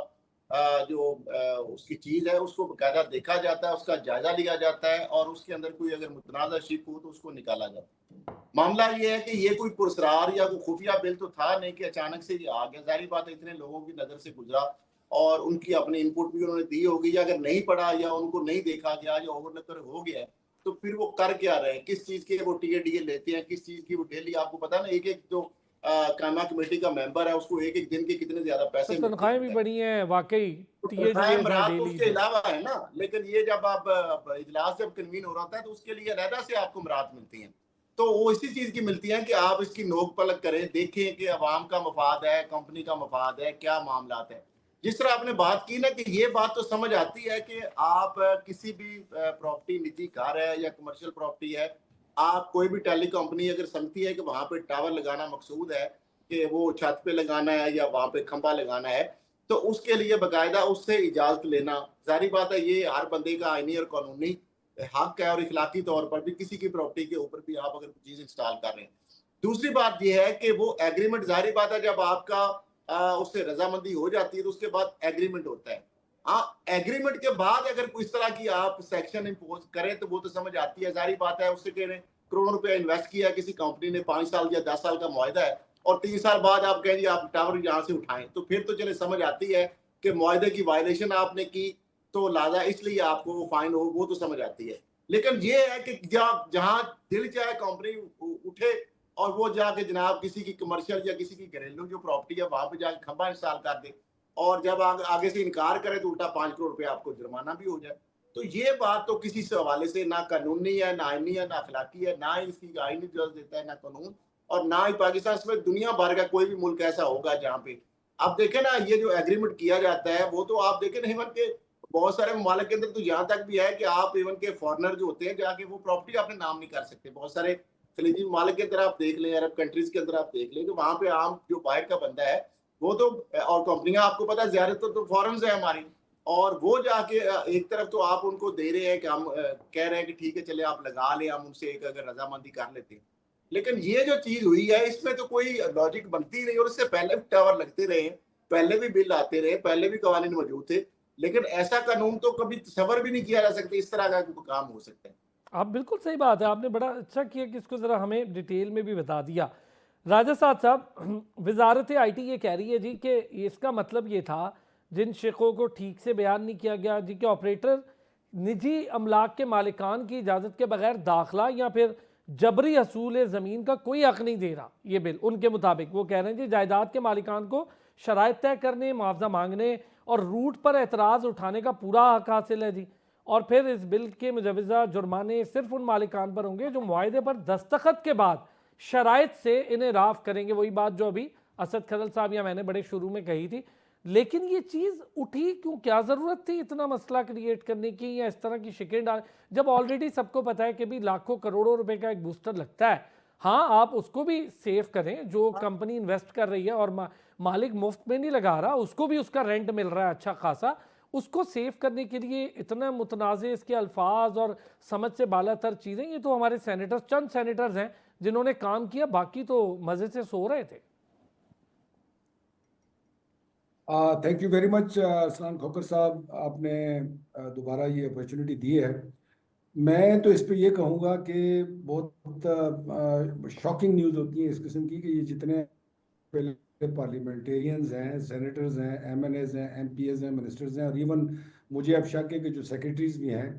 उसकी चीज़ है उसको बकायदा देखा जाता है, उसका जायजा लिया जाता है, और उसके अंदर कोई अगर मुतनाज़ा शिक हो तो उसको निकाला जाता है। मामला ये है कि ये कोई पुरस्कार या कोई खुफिया बिल तो था नहीं कि अचानक से ये आ गया। जाहिर बात है इतने लोगों की नज़र से गुजरा और उनकी अपनी इनपुट भी उन्होंने दी होगी, या अगर नहीं पढ़ा या उनको नहीं देखा गया या ओवरलुक हो गया तो फिर वो कर क्या रहे हैं, किस चीज़ के वो टीए लेते हैं, किस चीज़ की वो डेली, आपको पता है ना, एक एक जो कायमा कमेटी का मेंबर है उसको एक एक दिन के कितने ज्यादा तो पैसे मिलते तनख्वाहें भी हैं। बढ़ी हैं वाकई, तो टीएडीएस तनख्वाहें है, मराद तो डेलीज उसके हैं। अलावा है ना, लेकिन ये जब आप इजलास जब कन्वीन हो रहा है तो उसके लिए अलहदा से आपको मराद मिलती हैं। तो वो इसी चीज की मिलती हैं कि आप इसकी नोक पलक करें, देखें कि अवाम का मफाद है, कंपनी का मफाद है, क्या मामला है। जिस तरह आपने बात की ना कि ये बात तो समझ आती है कि आप किसी भी प्रॉपर्टी, निजी घर है या कमर्शियल प्रॉपर्टी है, आप कोई भी टेली कंपनी अगर समझती है कि वहां पे टावर लगाना मकसूद है, कि वो छत पे लगाना है या वहां पे खंबा लगाना है, तो उसके लिए बकायदा उससे इजाजत लेना, जारी बात है ये हर बंदे का आईनी और कानूनी हक है, और इखलाकी तौर पर भी किसी की प्रॉपर्टी के ऊपर भी आप अगर चीज इंस्टॉल कर रहे हैं। दूसरी बात यह है कि वो एग्रीमेंट, जारी बात है जब आपका उससे रजामंदी हो जाती है तो उसके बाद एग्रीमेंट होता है। हाँ, एग्रीमेंट के बाद अगर कोई इस तरह की आप सेक्शन इम्पोज करें तो वो तो समझ आती है, जारी बात है उससे कह रहे करोड़ों रुपया इन्वेस्ट किया किसी कंपनी ने, 5 साल या 10 साल का मुआहदा है, और 3 साल बाद आप कहें आप टावर यहाँ से उठाएं, तो फिर तो चले समझ आती है कि मुआहदे की वायलेशन आपने की, तो लाजा इसलिए आपको वो फाइन हो, वो तो समझ आती है। लेकिन ये है कि जहां दिल चाहे कंपनी उठे और वो जाके जनाब किसी की कमर्शियल या किसी की घरेलू जो प्रॉपर्टी है वहां पे जाके खंबा इंस्टॉल कर दे, और जब आगे से इनकार करे तो उल्टा 5 करोड़ रुपया आपको जुर्माना भी हो जाए। तो ये बात तो किसी से हवाले से ना कानूनी है, ना आईनी है, ना अखलाकी है, ना ही इसकी आईनी इजाजत देता है, ना कानून, और ना ही पाकिस्तान समेत दुनिया भर का कोई भी मुल्क ऐसा होगा जहाँ पे आप देखें ना ये जो एग्रीमेंट किया जाता है, वो तो आप देखें ना, इवन के बहुत सारे ममालिक के अंदर तो यहाँ तक भी है कि आप इवन के फॉरनर जो होते हैं जाके वो प्रॉपर्टी अपने नाम नहीं कर सकते। बहुत सारे खलीजी ममालिक के अंदर आप देख लें, अरब कंट्रीज के अंदर आप देख लें, तो वहां पे आम जो बाहर का बंदा है वो तो, और कंपनियां आपको पता है ज्यादातर तो फॉरेन है हमारी, और वो जाके एक तरफ तो आप उनको दे रहे हैं कि हम कह रहे हैं कि ठीक है चले आप लगा लें, हम उनसे एक अगर रजामंदी कर लेते हैं, लेकिन ये जो चीज हुई है इसमें तो कोई लॉजिक बनती नहीं। और इससे पहले भी टावर लगते रहे, पहले भी बिल आते रहे, पहले भी कवानीन मौजूद थे, लेकिन ऐसा कानून तो कभी तस्वर भी नहीं किया जा सकता इस तरह का काम हो सकता है। आप बिल्कुल सही बात है, आपने बड़ा अच्छा किया कि इसको ज़रा हमें डिटेल में भी बता दिया। राजा साहब, वजारत आईटी ये कह रही है जी कि इसका मतलब ये था जिन शिकों को ठीक से बयान नहीं किया गया जी, के ऑपरेटर निजी अमलाक के मालिकान की इजाज़त के बगैर दाखला या फिर जबरी हसूल ज़मीन का कोई हक नहीं दे रहा। ये बिल उनके मुताबिक वो कह रहे हैं जी जायदाद के मालिकान को शराइत तय करने, मुआवजा मांगने और रूट पर एतराज़ उठाने का पूरा हक हासिल है जी। और फिर इस बिल के मुजवजा जुर्माने सिर्फ उन मालिकान पर होंगे जो मुआहदे पर दस्तखत के बाद शराइत से इन्हें राफ करेंगे। वही बात जो अभी असद खदल साहब या मैंने बड़े शुरू में कही थी। लेकिन ये चीज़ उठी क्यों, क्या ज़रूरत थी इतना मसला क्रिएट करने की या इस तरह की शिकें डाल, जब ऑलरेडी सबको पता है कि भी लाखों करोड़ों रुपए का एक बूस्टर लगता है। हाँ, आप उसको भी सेव करें जो कंपनी इन्वेस्ट कर रही है और मालिक मुफ्त में नहीं लगा रहा, उसको भी उसका रेंट मिल रहा है अच्छा खासा, उसको सेव करने के लिए इतना मुतनाज़े इसके अल्फाज और समझ से बालातर चीज़ें। ये तो हमारे सेनेटर्स, चंद सेनेटर्स हैं जिन्होंने काम किया, बाकी तो मज़े से सो रहे थे। Thank you very much Arsalan Khokhar sahab, आपने दोबारा ये अपॉर्चुनिटी दी है। मैं तो इस पे ये कहूँगा कि बहुत शॉकिंग न्यूज़ होती है इस किस्म की कि ये जितने पहले पार्लियामेंटेरियंस हैं, सेनेटर्स हैं, एमएनएज हैं, एमपीएज हैं, मिनिस्टर्स हैं, और इवन मुझे अब शक है कि जो सेक्रेटरीज भी हैं,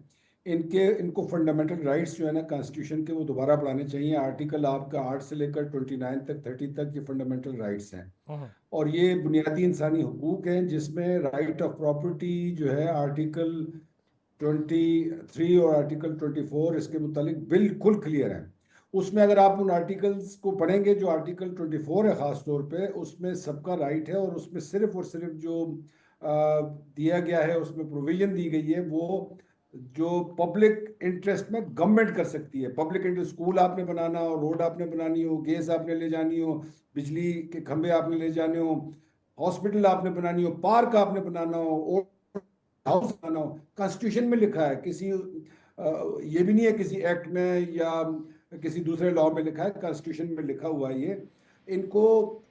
इनको फंडामेंटल राइट्स जो है ना कॉन्स्टिट्यूशन के, वो दोबारा पढ़ाने चाहिए। आर्टिकल आपका 8 से लेकर 29 तक, 30 तक ये फंडामेंटल राइट्स हैं और ये बुनियादी इंसानी हुकूक हैं, जिसमें राइट ऑफ प्रॉपर्टी जो है आर्टिकल 23 और आर्टिकल 24 इसके मुतालिक बिल्कुल क्लियर है। उसमें अगर आप उन आर्टिकल्स को पढ़ेंगे, जो आर्टिकल 24 है ख़ास तौर पे, उसमें सबका राइट है, और उसमें सिर्फ और सिर्फ जो दिया गया है, उसमें प्रोविजन दी गई है वो जो पब्लिक इंटरेस्ट में गवर्नमेंट कर सकती है। पब्लिक इंटरेस्ट, स्कूल आपने बनाना हो, रोड आपने बनानी हो, गैस आपने ले जानी हो, बिजली के खंभे आपने ले जाने हो, हॉस्पिटल आपने बनानी हो, पार्क आपने बनाना हो, हाउस बनाना हो, कॉन्स्टिट्यूशन में लिखा है। किसी ये भी नहीं है किसी एक्ट में या किसी दूसरे लॉ में लिखा है, कॉन्स्टिट्यूशन में लिखा हुआ है ये। इनको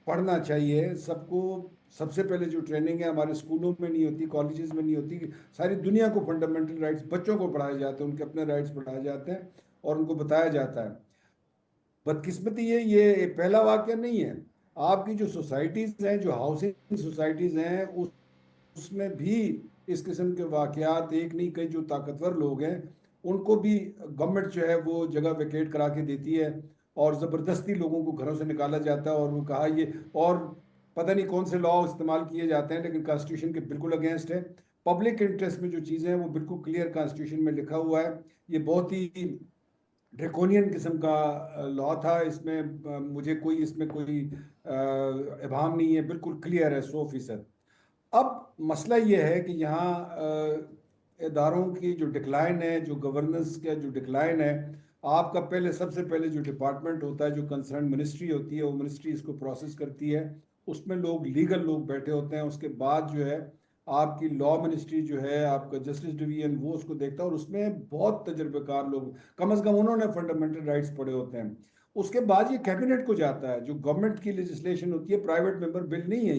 पढ़ना चाहिए सबको। सबसे पहले जो ट्रेनिंग है हमारे स्कूलों में नहीं होती, कॉलेजेस में नहीं होती, सारी दुनिया को फंडामेंटल राइट्स बच्चों को पढ़ाए जाते हैं, उनके अपने राइट्स पढ़ाए जाते हैं और उनको बताया जाता है। बदकिस्मती ये पहला वाक़या नहीं है। आपकी जो सोसाइटीज़ हैं, जो हाउसिंग सोसाइटीज़ हैं, उसमें भी इस किस्म के वाक़यात एक नहीं, कई जो ताकतवर लोग हैं उनको भी गवर्नमेंट जो है वो जगह वेकेट करा के देती है और ज़बरदस्ती लोगों को घरों से निकाला जाता है। और वो कहा ये, और पता नहीं कौन से लॉ इस्तेमाल किए जाते हैं, लेकिन कॉन्स्टिट्यूशन के बिल्कुल अगेंस्ट है। पब्लिक इंटरेस्ट में जो चीज़ें हैं वो बिल्कुल क्लियर कॉन्स्टिट्यूशन में लिखा हुआ है। ये बहुत ही ड्रेकोनियन किस्म का लॉ था। इसमें मुझे कोई इसमें कोई इबाहम नहीं है, बिल्कुल क्लियर है 100%। अब मसला ये है कि यहाँ इदारों की जो डिक्लाइन है, जो गवर्नेंस का जो डिक्लाइन है, आपका पहले सबसे पहले जो डिपार्टमेंट होता है, जो कंसर्न मिनिस्ट्री होती है, वो मिनिस्ट्री इसको प्रोसेस करती है, उसमें लोग लीगल लोग बैठे होते हैं। उसके बाद जो है आपकी लॉ मिनिस्ट्री जो है, आपका जस्टिस डिवीजन, वो उसको देखता है, और उसमें बहुत तजर्बेकार लोग, कम अज़ कम उन्होंने फंडामेंटल राइट्स पढ़े होते हैं। उसके बाद ये कैबिनेट को जाता है, जो गवर्नमेंट की लेजिस्लेशन होती है, प्राइवेट मेंबर बिल नहीं है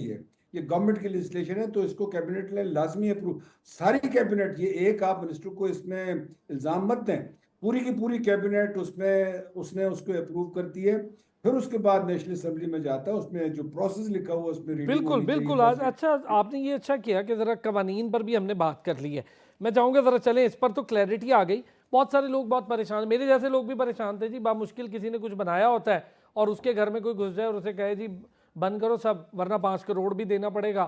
ये गवर्नमेंट की लेजिस्लेशन है, तो इसको कैबिनेट ने लाजमी अप्रूव, सारी कैबिनेट, ये एक आप मिनिस्टर को इसमें इल्ज़ाम मत दें, पूरी की पूरी कैबिनेट उसने उसको अप्रूव करती है। फिर उसके बाद नेशनल असेंबली में जाता है, उसमें जो प्रोसेस लिखा हुआ उसमें रीडिंग बिल्कुल होनी चाहिए। बिल्कुल। आज अच्छा आपने ये अच्छा किया कि ज़रा कवानीन पर भी हमने बात कर ली है। मैं चाहूँगा ज़रा चलें इस पर, तो क्लैरिटी आ गई। बहुत सारे लोग बहुत परेशान, मेरे जैसे लोग भी परेशान थे जी। बामुश्किल किसी ने कुछ बनाया होता है और उसके घर में कोई घुस जाए और उसे कहे जी बंद करो सब, वरना 5 करोड़ भी देना पड़ेगा।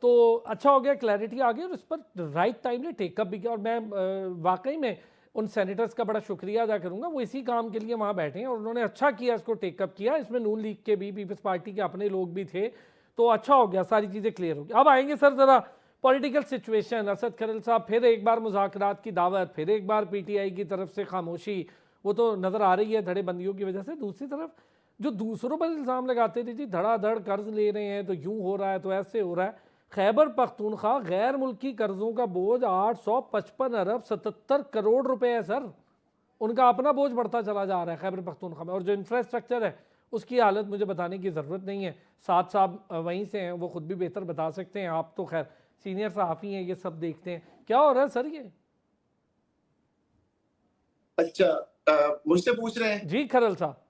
तो अच्छा हो गया, क्लैरिटी आ गई और इस पर राइट टाइमली टेकअप भी किया। और मैं वाकई में उन सेनेटर्स का बड़ा शुक्रिया अदा करूंगा, वो इसी काम के लिए वहाँ बैठे हैं और उन्होंने अच्छा किया, इसको टेकअप किया। इसमें नून लीग के भी, पीपल्स पार्टी के अपने लोग भी थे, तो अच्छा हो गया, सारी चीज़ें क्लियर हो गई। अब आएंगे सर ज़रा पॉलिटिकल सिचुएशन। असद खरल साहब, फिर एक बार मुज़ाकरात की दावत, फिर एक बार पीटीआई की तरफ से खामोशी, वो तो नज़र आ रही है धड़ेबंदियों की वजह से। दूसरी तरफ जो दूसरों पर इल्ज़ाम लगाते थे जी धड़ाधड़ कर्ज ले रहे हैं, तो यूं हो रहा है, तो ऐसे हो रहा है। खैबर पख्तूनख्वा गैर मुल्की कर्जों का बोझ 855 अरब 77 करोड़ रुपए है सर। उनका अपना बोझ बढ़ता चला जा रहा है खैबर पख्तूनख्वा में। और जो इंफ्रास्ट्रक्चर है उसकी हालत मुझे बताने की ज़रूरत नहीं है, साथ साहब वहीं से हैं, वो खुद भी बेहतर बता सकते हैं। आप तो खैर सीनियर सहाफ़ी हैं, ये सब देखते हैं। क्या हो रहा है सर ये? अच्छा, मुझसे पूछ रहे हैं? जी खरल साहब।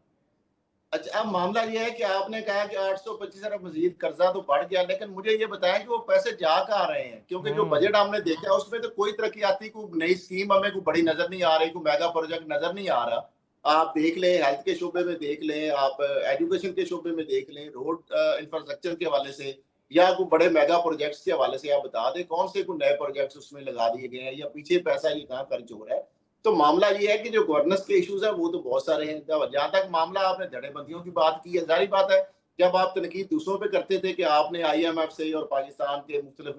अच्छा, अब मामला ये है कि आपने कहा कि 825 अरब मजीद कर्जा तो बढ़ गया, लेकिन मुझे ये बताएं कि वो पैसे जा कहाँ रहे हैं? क्योंकि जो बजट हमने देखा उसमें तो कोई तरक्याती कोई नई स्कीम हमें कोई बड़ी नजर नहीं आ रही, कोई मेगा प्रोजेक्ट नजर नहीं आ रहा। आप देख लें, हेल्थ के शोबे में देख लें, आप एजुकेशन के शोबे में देख लें, रोड इंफ्रास्ट्रक्चर के हवाले से या कोई बड़े मेगा प्रोजेक्ट्स के हवाले से आप बता दें कौन से कोई नए प्रोजेक्ट्स उसमें लगा दिए गए हैं या पीछे पैसा ये कहाँ खर्च हो रहा है। तो मामला ये है कि जो गवर्नेंस के इश्यूज है वो तो बहुत सारे हैं। जहां तक मामला आपने धड़ेबंदियों की बात की है, जारी बात है जब आप तनकीद दूसरों पे करते थे कि आपने IMF से और पाकिस्तान के मुख्तलिफ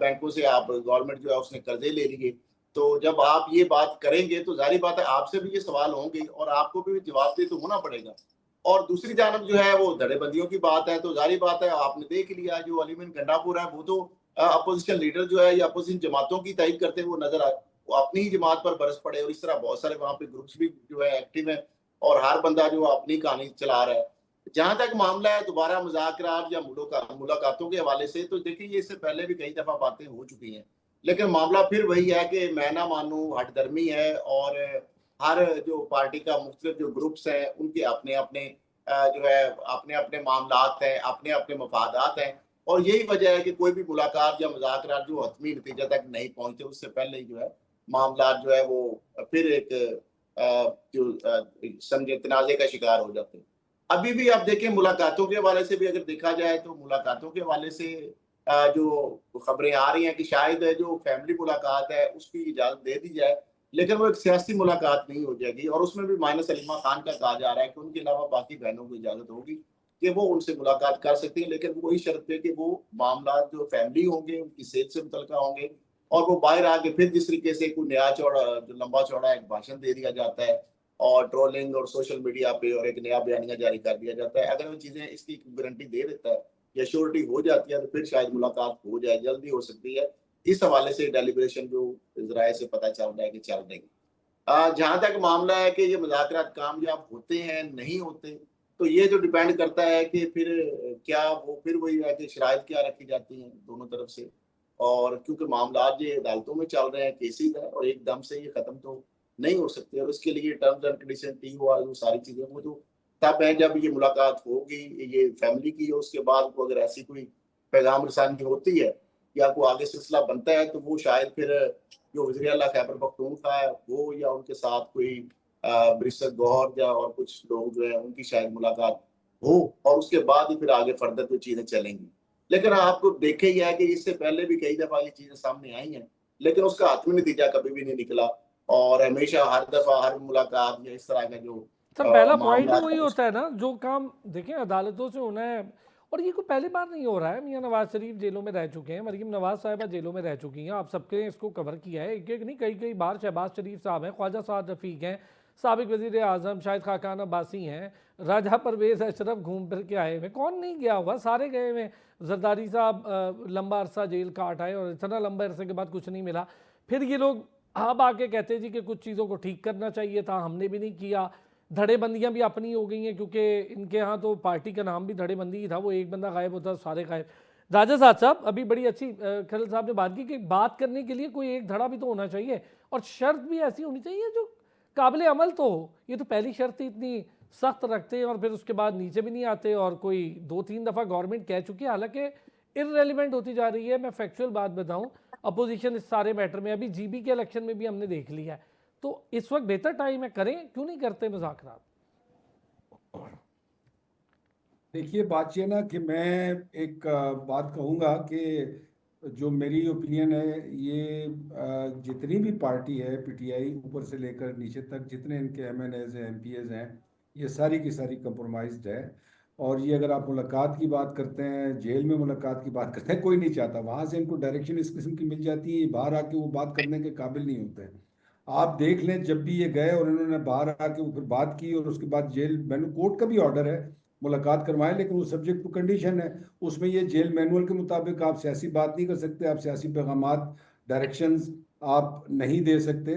बैंकों से आप गवर्नमेंट जो है उसने कर्जे ले लिए, तो जब आप ये बात करेंगे तो जारी बात है आपसे भी ये सवाल होंगे और आपको भी जवाब दे तो होना पड़ेगा। और दूसरी जानब जो है वो धड़ेबंदियों की बात है, तो जारी बात है आपने देख लिया जो अलीमिन गंडापुर है वो तो अपोजिशन लीडर जो है या अपोजिशन जमातों की तायद करते हुए नजर आए, वो अपनी ही जमात पर बरस पड़े। और इस तरह बहुत सारे वहां पे ग्रुप्स भी जो है एक्टिव है और हर बंदा जो अपनी कहानी चला रहा है। जहां तक मामला है दोबारा मुज़ाकरात या मुलाकातों के हवाले से, तो देखिए ये इससे पहले भी कई दफा बातें हो चुकी हैं, लेकिन मामला फिर वही है कि मैं ना मानूं, हठधर्मी है। और हर जो पार्टी का मुख्तलिफ जो ग्रुप्स हैं उनके अपने अपने जो है अपने अपने मामलात हैं, अपने अपने मफादात हैं। और यही वजह है कि कोई भी मुलाकात या मुज़ाकरात जो हतमी नतीजा तक नहीं पहुंचते, उससे पहले ही जो है मामला जो है वो फिर एक जो समझे तनाज़े का शिकार हो जाते हैं। अभी भी आप देखें मुलाकातों के हवाले से भी अगर देखा जाए तो मुलाकातों के हवाले से जो खबरें आ रही हैं कि शायद जो फैमिली मुलाकात है उसकी इजाज़त दे दी जाए, लेकिन वो एक सियासी मुलाकात नहीं हो जाएगी। और उसमें भी माइनस सलीमा खान का कहा जा रहा है कि उनके अलावा बाकी बहनों को इजाज़त होगी कि वो उनसे मुलाकात कर सकती हैं, लेकिन वही शर्त पे कि वो मामला जो फैमिली होंगे उनकी सेहत से मुतल्लिका होंगे और वो बाहर आके फिर जिस तरीके से कोई नया चौड़ा जो लंबा चौड़ा एक भाषण दे दिया जाता है और ट्रोलिंग और सोशल मीडिया पे और एक नया बयानिया जारी कर दिया जाता है, अगर वो चीजें इसकी गारंटी दे देता है या श्योरिटी हो जाती है तो फिर शायद मुलाकात हो जाए, जल्दी हो सकती है। इस हवाले से डेलिब्रेशन जो जराये से पता चल रहा है कि चल देंगे। जहां तक मामला है कि ये मुज़ाकरात कामयाब होते हैं नहीं होते, तो ये जो डिपेंड करता है कि फिर क्या वो फिर वही है कि शराइत क्या रखी जाती हैं दोनों तरफ से। और क्योंकि मामला ये अदालतों में चल रहे हैं, केसेस है और एकदम से ये खत्म तो नहीं हो सकते। और उसके लिए टर्म्स एंड कंडीशन टी हुआ, वो सारी चीजें वो जो तब है जब ये मुलाकात होगी ये फैमिली की है। उसके बाद को अगर ऐसी कोई पैगाम रसानी होती है या कोई आगे सिलसिला बनता है तो वो शायद फिर जो वज़ीर आला खैबर पख्तूनख्वा है वो या उनके साथ कोई बैरिस्टर गौहर या और कुछ लोग जो है उनकी शायद मुलाकात हो और उसके बाद ही फिर आगे फर्दर कोई चीजें चलेंगी। लेकिन आपको देखे ही है कि इससे पहले भी कई दफा ये चीजें सामने आई हैं, लेकिन उसका हतमी नतीजा कभी भी नहीं निकला और हमेशा हर दफा हर मुलाकात या इस तरह का जो सर पहला पॉइंट मामला ही वही होता है ना, जो काम देखें अदालतों से होना है, और ये कोई पहली बार नहीं हो रहा है। मियां नवाज शरीफ जेलों में रह चुके हैं, मरीम नवाज साहिबा जेलों में रह चुकी हैं, आप सबके इसको कवर किया है, एक एक नहीं कई कई बार। शहबाज शरीफ साहब हैं, ख्वाजा साद रफ़ीक हैं, साबिक वज़ीर आज़म शाहिद खाकान अब्बासी हैं, राजा परवेज़ अशरफ घूम फिर के आए हुए, कौन नहीं गया हुआ, सारे गए हुए। जरदारी साहब लंबा अरसा जेल काट आए और इतना लंबे अरसे के बाद कुछ नहीं मिला। फिर ये लोग अब आके कहते जी कि कुछ चीज़ों को ठीक करना चाहिए था, हमने भी नहीं किया। धड़ेबंदियां भी अपनी हो गई हैं, क्योंकि इनके यहाँ तो पार्टी का नाम भी धड़ेबंदी ही था, वो एक बंदा गायब होता सारे गायब। राजा साहब अभी बड़ी अच्छी खलील साहब ने बात की कि बात करने के लिए कोई एक धड़ा भी तो होना चाहिए और शर्त भी ऐसी होनी चाहिए जो काबिल अमल तो हो। ये तो पहली शर्त ही इतनी सख्त रखते हैं और फिर उसके बाद नीचे भी नहीं आते, और कोई 2-3 दफ़ा गवर्नमेंट कह चुकी है, हालांकि इररेलेवेंट होती जा रही है। मैं फैक्चुअल बात बताऊं, अपोजिशन इस सारे मैटर में, अभी जीबी के इलेक्शन में भी हमने देख लिया है, तो इस वक्त बेहतर टाइम है, करें, क्यों नहीं करते मुज़ाकरात? देखिए बात ये ना कि मैं एक बात कहूँगा कि जो मेरी ओपिनियन है, ये जितनी भी पार्टी है पीटीआई ऊपर से लेकर नीचे तक, जितने इनके एमएनएज हैं एमपीएज हैं, ये सारी की सारी कंप्रोमाइज्ड है। और ये अगर आप मुलाकात की बात करते हैं, जेल में मुलाकात की बात करते हैं, कोई नहीं चाहता, वहाँ से इनको डायरेक्शन इस किस्म की मिल जाती है, बाहर आके वो बात करने के काबिल नहीं होते हैं। आप देख लें, जब भी ये गए और इन्होंने बाहर आके वो फिर बात की और उसके बाद जेल मैंने कोर्ट का भी ऑर्डर है मुलाकात करवाएं, लेकिन वो सब्जेक्ट टू कंडीशन है। उसमें ये जेल मैनुअल के मुताबिक आप सियासी बात नहीं कर सकते, आप सियासी पैगामात डायरेक्शंस आप नहीं दे सकते।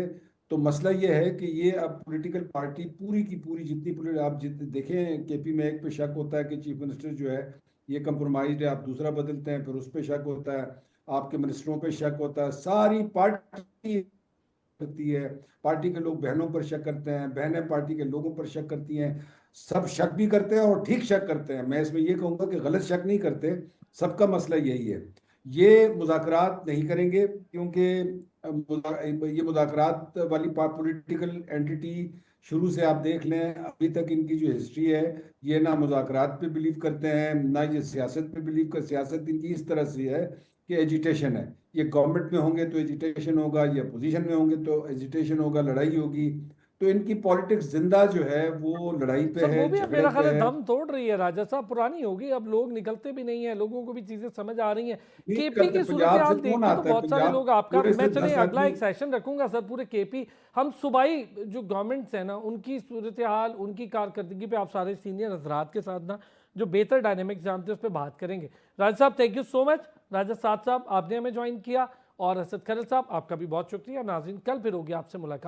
तो मसला ये है कि ये अब पॉलिटिकल पार्टी पूरी की पूरी जितनी आप देखें, केपी में एक पे शक होता है कि चीफ मिनिस्टर जो है ये कंप्रोमाइज्ड है, आप दूसरा बदलते हैं, फिर उस पर शक होता है, आपके मिनिस्टरों पे शक होता है, सारी पार्टी करती है, पार्टी के लोग बहनों पर शक करते हैं, बहनें पार्टी के लोगों पर शक करती हैं, सब शक भी करते हैं और ठीक शक करते हैं। मैं इसमें ये कहूँगा कि गलत शक नहीं करते, सबका मसला यही है। ये मुज़ाकरात नहीं करेंगे क्योंकि ये मुज़ाकरात वाली पॉलिटिकल एंटिटी शुरू से आप देख लें, अभी तक इनकी जो हिस्ट्री है, ये ना मुज़ाकरात पे बिलीव करते हैं, ना ये सियासत पे बिलीव कर। सियासत इनकी इस तरह से है कि एजिटेशन है, ये गवर्नमेंट में होंगे तो एजिटेशन होगा, ये अपोजिशन में होंगे तो एजिटेशन होगा, लड़ाई होगी। तो इनकी पॉलिटिक्स जिंदा जो है वो लड़ाई पे सर है, वो भी अब झगड़े मेरा ख्याल पे है है। दम तोड़ रही है राजा साहब, पुरानी होगी, अब लोग निकलते भी नहीं है, लोगों को भी चीजें समझ आ रही हैं। नहीं केपी करते, की सूरत पंजाब से हाल देख कौन के तो आता है? बहुत सारे पंजाब लोग आपका, पूरे मैं से चले 10 अगला आदमी। एक सेशन रखूंगा सर पूरे केपी, हम सूबाई जो गवर्नमेंट्स है ना उनकी सूरत हाल, उनकी कारकर्दगी पे आप सारे सीनियर हजरात के साथ ना जो बेहतर डायनेमिक्स जानते हैं उस पर बात करेंगे। राजा साहब थैंक यू सो मच, राजा साद साहब आपने हमें ज्वाइन किया, और असद खलील साहब आपका भी बहुत शुक्रिया। नाज़रीन कल फिर होगी आपसे मुलाकात।